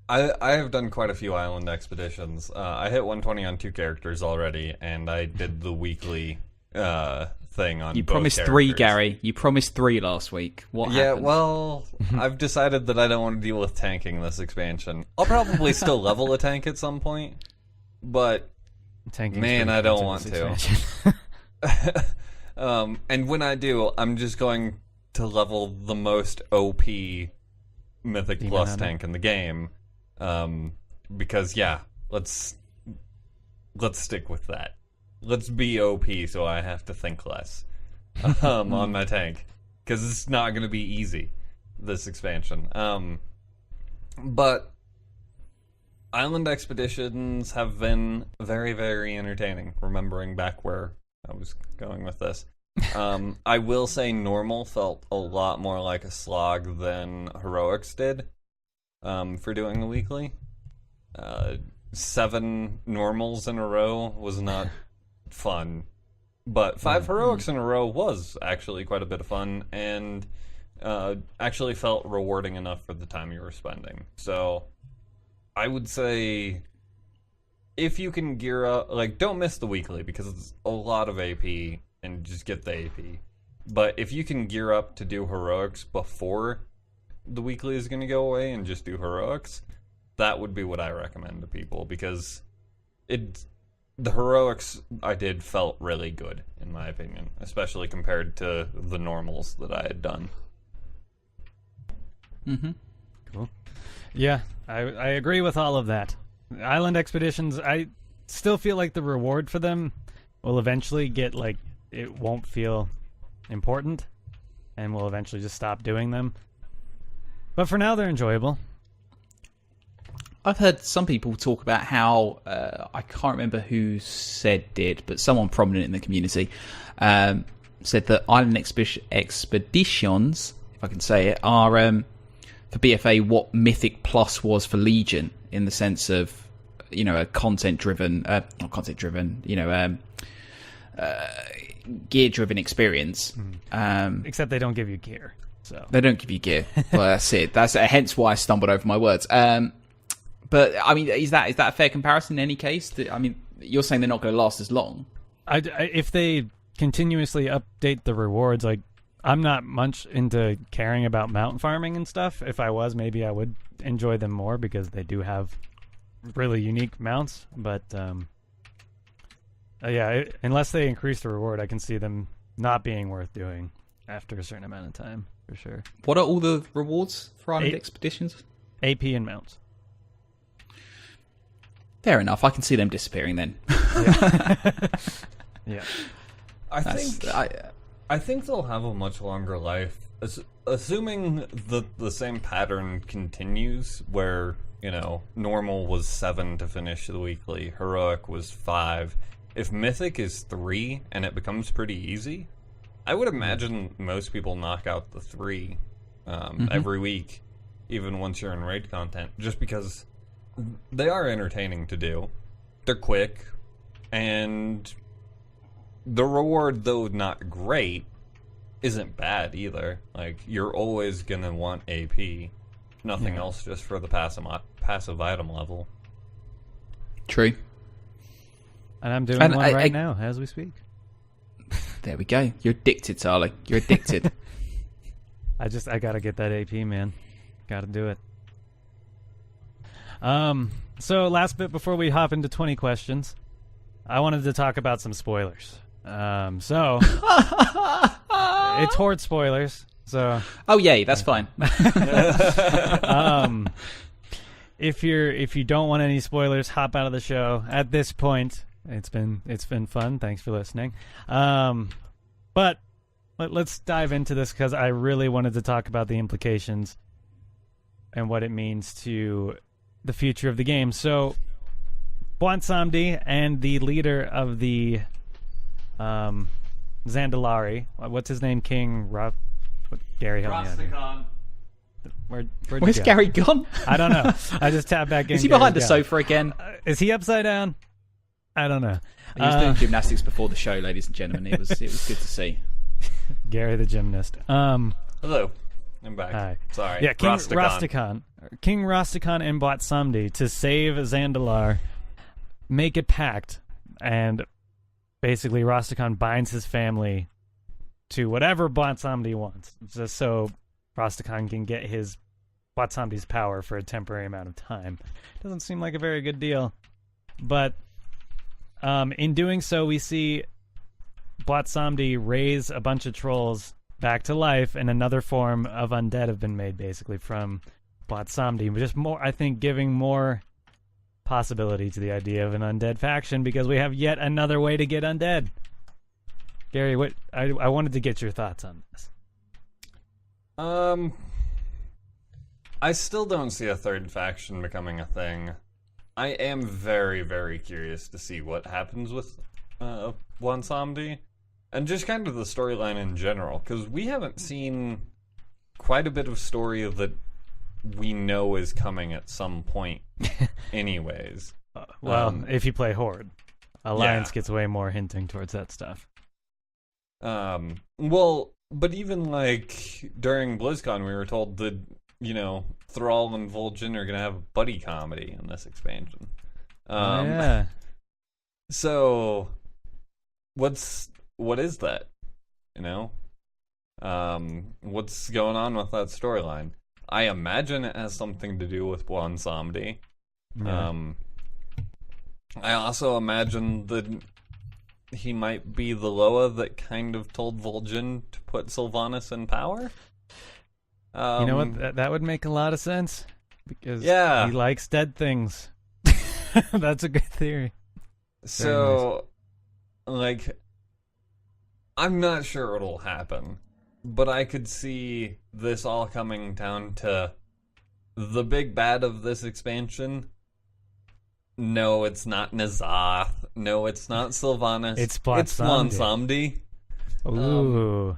I have done quite a few island expeditions. I hit 120 on 2 characters already, and I did the weekly thing on. You both promised characters. 3, Gary. You promised 3 last week. What happened? Well, I've decided that I don't want to deal with tanking this expansion. I'll probably still level a tank at some point, but man, I don't want to. And when I do, I'm just going to level the most OP Mythic Demon Plus Hunter. tank in the game, because let's stick with that. Let's be OP, so I have to think less on my tank, because it's not going to be easy, this expansion. But island expeditions have been very, very entertaining, remembering back where I was going with this. I will say normal felt a lot more like a slog than heroics did for doing the weekly. 7 normals in a row was not fun, but 5 heroics in a row was actually quite a bit of fun, and actually felt rewarding enough for the time you were spending. So I would say, if you can gear up, don't miss the weekly, because it's a lot of AP, and just get the AP. But if you can gear up to do heroics before the weekly is going to go away and just do heroics, that would be what I recommend to people, because the heroics I did felt really good, in my opinion, especially compared to the normals that I had done. Mm-hmm. Cool. Yeah, I agree with all of that. Island expeditions, I still feel like the reward for them will eventually get, it won't feel important, and we'll eventually just stop doing them. But for now, they're enjoyable. I've heard some people talk about how, I can't remember who said it, but someone prominent in the community said that island expeditions, if I can say it, are for BFA what Mythic Plus was for Legion, in the sense of, a content-driven, gear-driven experience. Except they don't give you gear. So they don't give you gear. Well, that's it. That's hence why I stumbled over my words. But I mean, is that a fair comparison in any case? I mean, you're saying they're not going to last as long. If they continuously update the rewards, I'm not much into caring about mount farming and stuff. If I was, maybe I would enjoy them more, because they do have really unique mounts. But unless they increase the reward, I can see them not being worth doing after a certain amount of time, for sure. What are all the rewards for island expeditions? AP and mounts. Fair enough. I can see them disappearing then. Yeah. I think they'll have a much longer life, assuming the same pattern continues, where normal was 7 to finish the weekly, heroic was 5. If mythic is 3 and it becomes pretty easy, I would imagine most people knock out the 3 every week, even once you're in raid content, just because they are entertaining to do. They're quick, and the reward, though not great, isn't bad either. You're always gonna want AP. Nothing else, just for the passive item level. True. And I'm doing one right now, as we speak. There we go. You're addicted, Tarley. You're addicted. I gotta get that AP, man. Gotta do it. So last bit before we hop into 20 questions, I wanted to talk about some spoilers. So it's Horde spoilers. So oh yay, that's fine. if you don't want any spoilers, hop out of the show at this point. It's been fun. Thanks for listening. But let's dive into this because I really wanted to talk about the implications and what it means to the future of the game. So, Bwansamdi and the leader of the Zandalari, what's his name? Gary, help me out here. Where's Gary gone? I don't know. I just tapped back in. Is he behind the sofa again? Is he upside down? I don't know. He was doing gymnastics before the show, ladies and gentlemen. It was good to see. Gary the gymnast. Hello. I'm back. Hi. Sorry. Yeah, King Rastakhan and Bwansamdi, to save Zandalar, make a pact, and basically Rastakhan binds his family to whatever Bwansamdi wants, just so Rastakhan can get his Bwansamdi's power for a temporary amount of time. Doesn't seem like a very good deal, but in doing so, we see Bwansamdi raise a bunch of trolls back to life, and another form of undead have been made, basically, from Bwansamdi. Just more, I think, giving more possibility to the idea of an undead faction, because we have yet another way to get undead. Gary, what I wanted to get your thoughts on this. I still don't see a third faction becoming a thing. I am very, very curious to see what happens with Bwansamdi. And just kind of the storyline in general, because we haven't seen quite a bit of story that we know is coming at some point anyways. If you play Horde. Alliance gets way more hinting towards that stuff. Well, but even like during BlizzCon, we were told that, Thrall and Vol'jin are going to have a buddy comedy in this expansion. Yeah. So, what is that? What's going on with that storyline? I imagine it has something to do with Bwansamdi. Yeah. I also imagine that he might be the Loa that kind of told Vol'jin to put Sylvanas in power. You know what? That would make a lot of sense, because he likes dead things. That's a good theory. So, I'm not sure it'll happen, but I could see this all coming down to the big bad of this expansion. No, it's not N'Zoth. No, it's not Sylvanas. It's Bwansamdi. Ooh.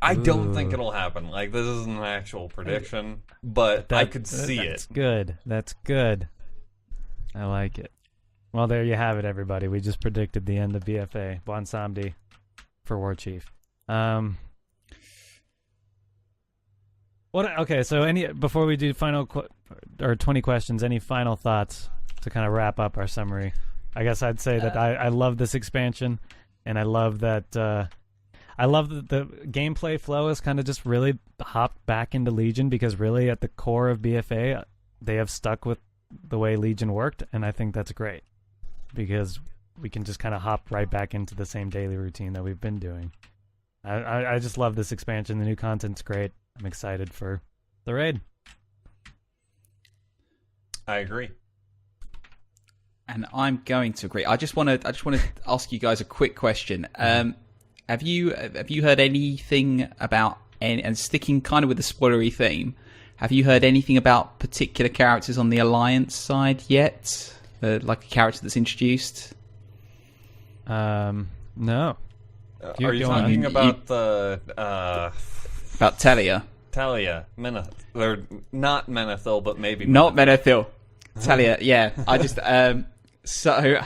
I don't think it'll happen. This isn't an actual prediction, but I could see it. That's good. I like it. Well, there you have it, everybody. We just predicted the end of BFA. Bwansamdi for War Chief. Okay, so before we do final 20 questions, any final thoughts to kind of wrap up our summary? I guess I'd say that I love this expansion, and I love that I love that the gameplay flow is kind of just really hopped back into Legion, because really at the core of BFA, they have stuck with the way Legion worked, and I think that's great, because we can just kind of hop right back into the same daily routine that we've been doing. I just love this expansion. The new content's great. I'm excited for the raid. I agree. And I'm going to agree. I just want to ask you guys a quick question. Have you heard anything about, and sticking kind of with the spoilery theme, have you heard anything about particular characters on the Alliance side yet? Like a character that's introduced? No. Are you talking about about Talia? Talia, or not Menethil, but maybe not Menethil. Talia, yeah. I just so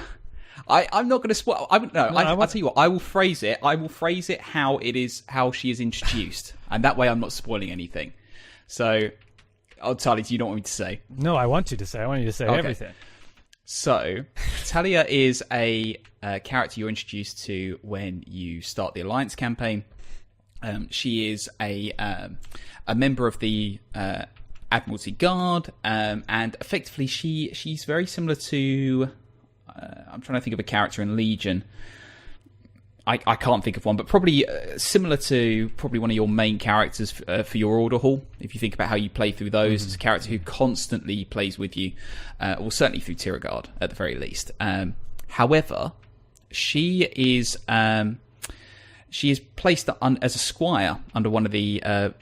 I'm not going to spoil. I'll tell you what. I will phrase it. I will phrase it how it is, how she is introduced, and that way I'm not spoiling anything. So, Tarley, do you not want me to say? No, I want you to say. I want you to say everything. So, Talia is a character you're introduced to when you start the Alliance campaign. She is a member of the Admiralty Guard, and effectively she's very similar to. I'm trying to think of a character in Legion. I can't think of one, but probably similar to probably one of your main characters for your Order Hall. If you think about how you play through those, it's a character who constantly plays with you, or certainly through Tiragard at the very least. However, she is placed as a squire under one of the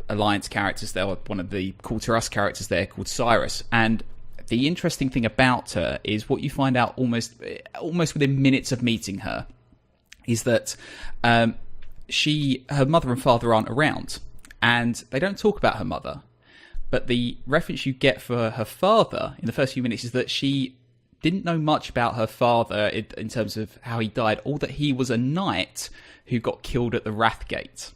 Alliance characters there, or one of the Call to Us characters there, called Cyrus. And the interesting thing about her is what you find out almost within minutes of meeting her is that her mother and father aren't around, and they don't talk about her mother. But the reference you get for her father in the first few minutes is that she didn't know much about her father in terms of how he died, or that he was a knight who got killed at the Wrathgate.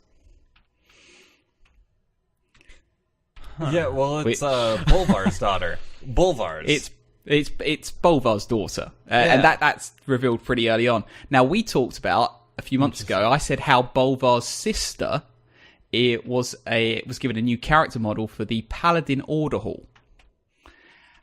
Yeah, well, it's Bolvar's daughter. Bolvar's. It's Bolvar's daughter, and that's revealed pretty early on. Now, we talked about a few months ago. I said how Bolvar's sister was given a new character model for the Paladin Order Hall,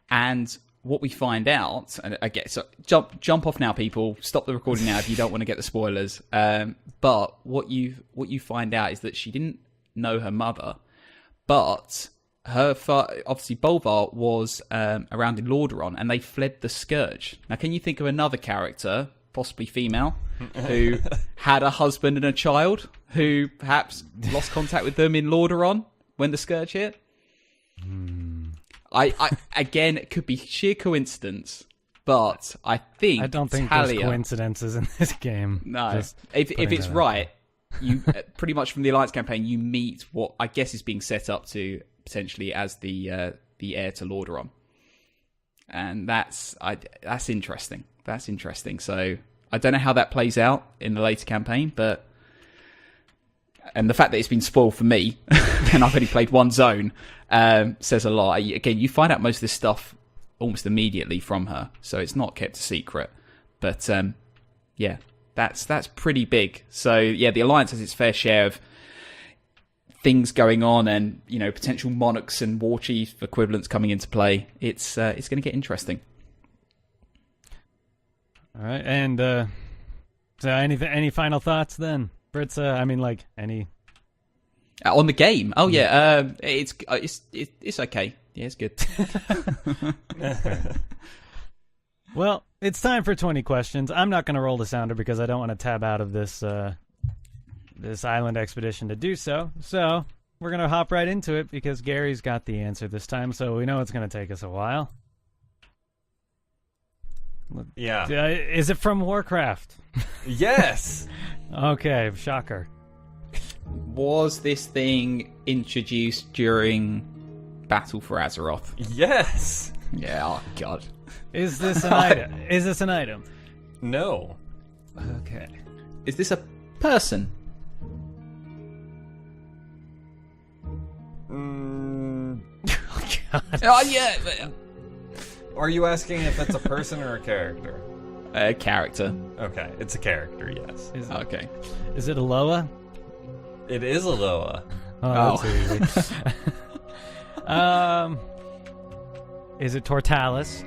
and what we find out, and again, so jump off now, people. Stop the recording now if you don't want to get the spoilers. But what you find out is that she didn't know her mother, but her obviously Bolvar was around in Lordaeron, and they fled the Scourge. Now, can you think of another character, possibly female, who had a husband and a child, who perhaps lost contact with them in Lordaeron when the Scourge hit? I again, it could be sheer coincidence, but I don't think there's coincidences in this game. No, if it's right, you pretty much from the Alliance campaign, you meet what I guess is being set up to potentially as the heir to Lordaeron, and that's interesting. That's interesting. So I don't know how that plays out in the later campaign, and the fact that it's been spoiled for me, and I've only played one zone, says a lot. Again, you find out most of this stuff almost immediately from her, so it's not kept a secret. But yeah, that's pretty big. So yeah, the Alliance has its fair share of things going on, and potential monarchs and war chief equivalents coming into play. It's going to get interesting. All right, and so any final thoughts then, Britzza? I mean, like any on the game? Oh yeah, it's okay. Yeah, it's good. Well, it's time for 20 questions. I'm not going to roll the sounder because I don't want to tab out of this island expedition to do so. So we're going to hop right into it because Gary's got the answer this time, so we know it's going to take us a while. Yeah. Is it from Warcraft? Yes. Okay, shocker. Was this thing introduced during Battle for Azeroth? Yes. Yeah, oh god. Is this an item? Is this an item? No. Okay. Is this a person? Oh god. Oh yeah. Are you asking if it's a person or a character? A character. Okay, it's a character, yes. Okay. Is it a Loa? It is a Loa. Oh, that's easy. Is it Tortalis?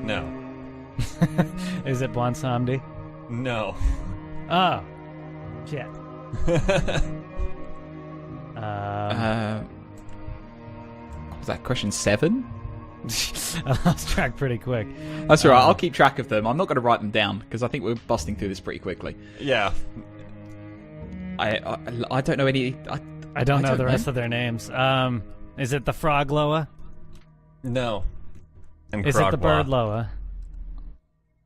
No. Is it Bwansamdi? No. Oh. Shit. Was that question 7? I lost track pretty quick. That's all right. I'll keep track of them. I'm not going to write them down because I think we're busting through this pretty quickly. Yeah. I don't know any. I don't know the rest of their names. Is it the Frog Loa? No. And is it the Bird Loa?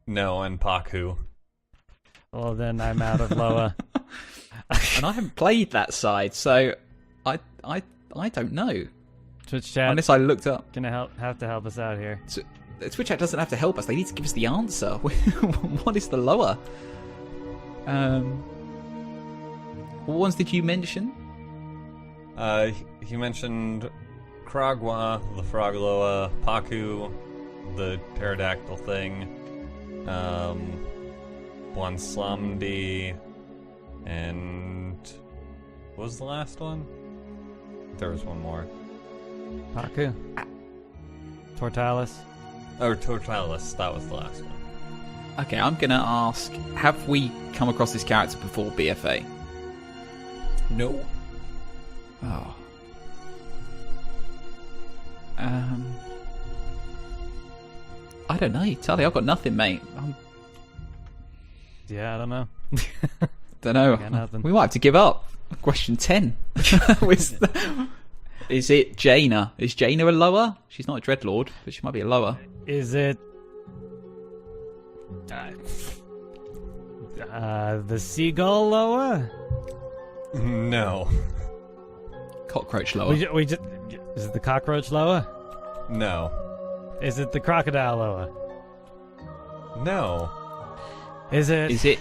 No, and Paku. Well, then I'm out of Loa. And I haven't played that side, so I don't know. Twitch chat. Unless I looked up. Gonna have to help us out here. So, Twitch chat doesn't have to help us. They need to give us the answer. What is the Loa? What ones did you mention? He mentioned Kragwa, the Frog Loa, Paku, the pterodactyl thing, Bwansamdi, and what was the last one? There was one more. Paku. Tortalis. Oh, Tortalis. That was the last one. Okay, I'm going to ask, have we come across this character before BFA? No. Oh. I don't know. Tarley, I've got nothing, mate. Yeah, I don't know. Don't know. Got nothing. We might have to give up. Question 10. Is it Jaina? Is Jaina a lower? She's not a Dreadlord, but she might be a lower. Is it the Seagull Loa? No. Cockroach lower. We just is it the Cockroach Loa? No. Is it the Crocodile Loa? No. Is it?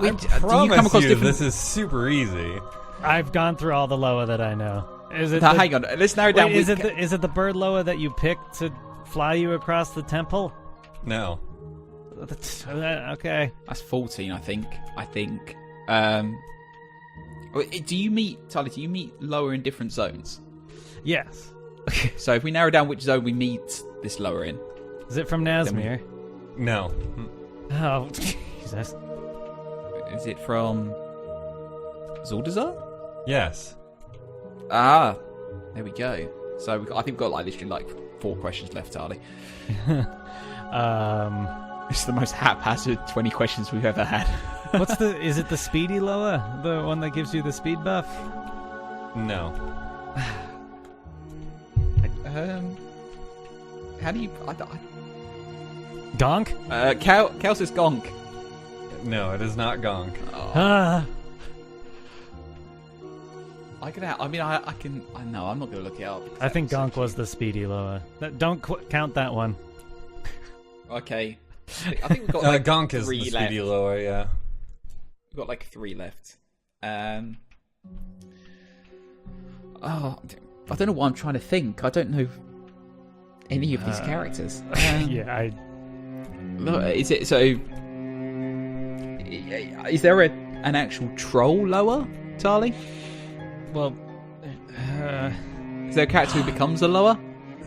I promise you, this is super easy. I've gone through all the Loa that I know. Is it? Now, hang on. Let's narrow down. Is it the bird Loa that you picked to fly you across the temple? No. Okay. That's 14, I think. Do you meet, Tarley, do you meet lower in different zones? Yes. So if we narrow down which zone we meet this lower in. Is it from Nazmir? No. Oh, Jesus. Is it from Zuldazar? Yes. Ah, there we go. So I think we've got literally 4 questions left, Tarley. It's the most haphazard 20 questions we've ever had. Is it the Speedy Loa? The one that gives you the speed buff? No. How do you... Gonk? Cal says Gonk. No, it is not Gonk. Ah. I'm not going to look it up. I think Gonk was the Speedy Loa. Don't count that one. Okay. I think we've got Gonk is the left. Speedy Loa, yeah. We've got 3 left. I don't know what I'm trying to think. I don't know any of these characters. Yeah, Is it so? Is there an actual troll lower, Tarley? Well, is there a character who becomes a lower?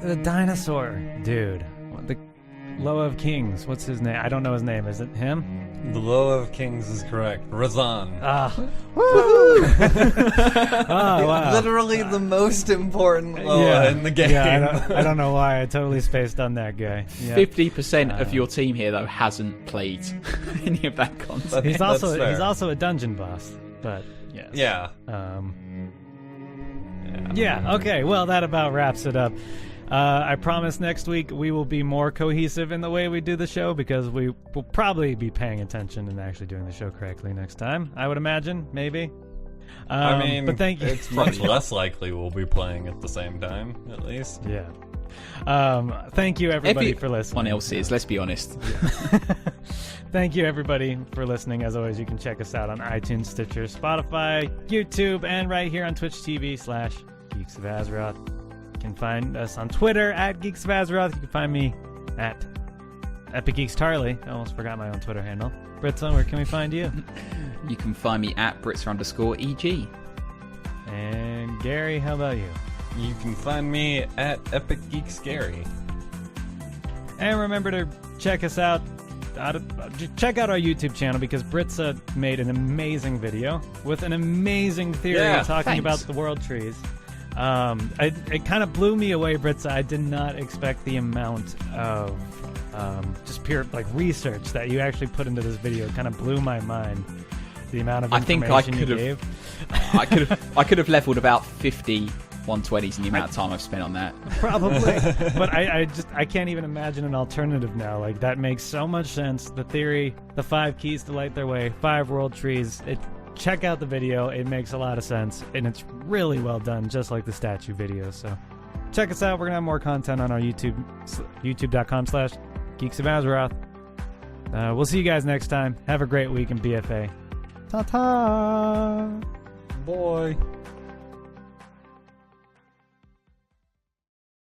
the dinosaur dude. The Loa of Kings. What's his name? I don't know his name. Is it him? The Loa of Kings is correct. Razan. Ah. Woo! Oh, wow. Literally the most important Loa in the game. Yeah, I don't know why. I totally spaced on that guy. Yeah. 50% of your team here, though, hasn't played any of that content. He's also a dungeon boss, but yes. Yeah. Yeah, okay, well, that about wraps it up. I promise next week we will be more cohesive in the way we do the show because we will probably be paying attention and actually doing the show correctly next time. I would imagine, maybe. But thank you. It's much less likely we'll be playing at the same time, at least. Yeah. Thank you, everybody, for listening. Everyone else is, let's be honest. Yeah. Thank you, everybody, for listening. As always, you can check us out on iTunes, Stitcher, Spotify, YouTube, and right here on Twitch TV/Geeks of Azeroth. You can find us on Twitter at Geeks of Azeroth. You can find me at Epic Geeks Tarley. I almost forgot my own Twitter handle. Britzza, where can we find you? You can find me at Britzza_EG. And Gary, how about you? You can find me at Epic Geeks Gary. And remember to check us out. Check out our YouTube channel because Britzza made an amazing video with an amazing theory talking about the world trees. It kind of blew me away, Britzza. I did not expect the amount of just pure research that you actually put into this video. It kind of blew my mind. The amount of information you gave. I could have leveled about 50 120s in the amount of time I've spent on that. Probably. But I can't even imagine an alternative now. Like, that makes so much sense. The theory, the 5 keys to light their way, 5 world trees. Check out the video. It makes a lot of sense. And it's really well done, just like the statue video. So check us out. We're going to have more content on our YouTube, youtube.com/Geeks of Azeroth. We'll see you guys next time. Have a great week in BFA. Ta-ta! Boy.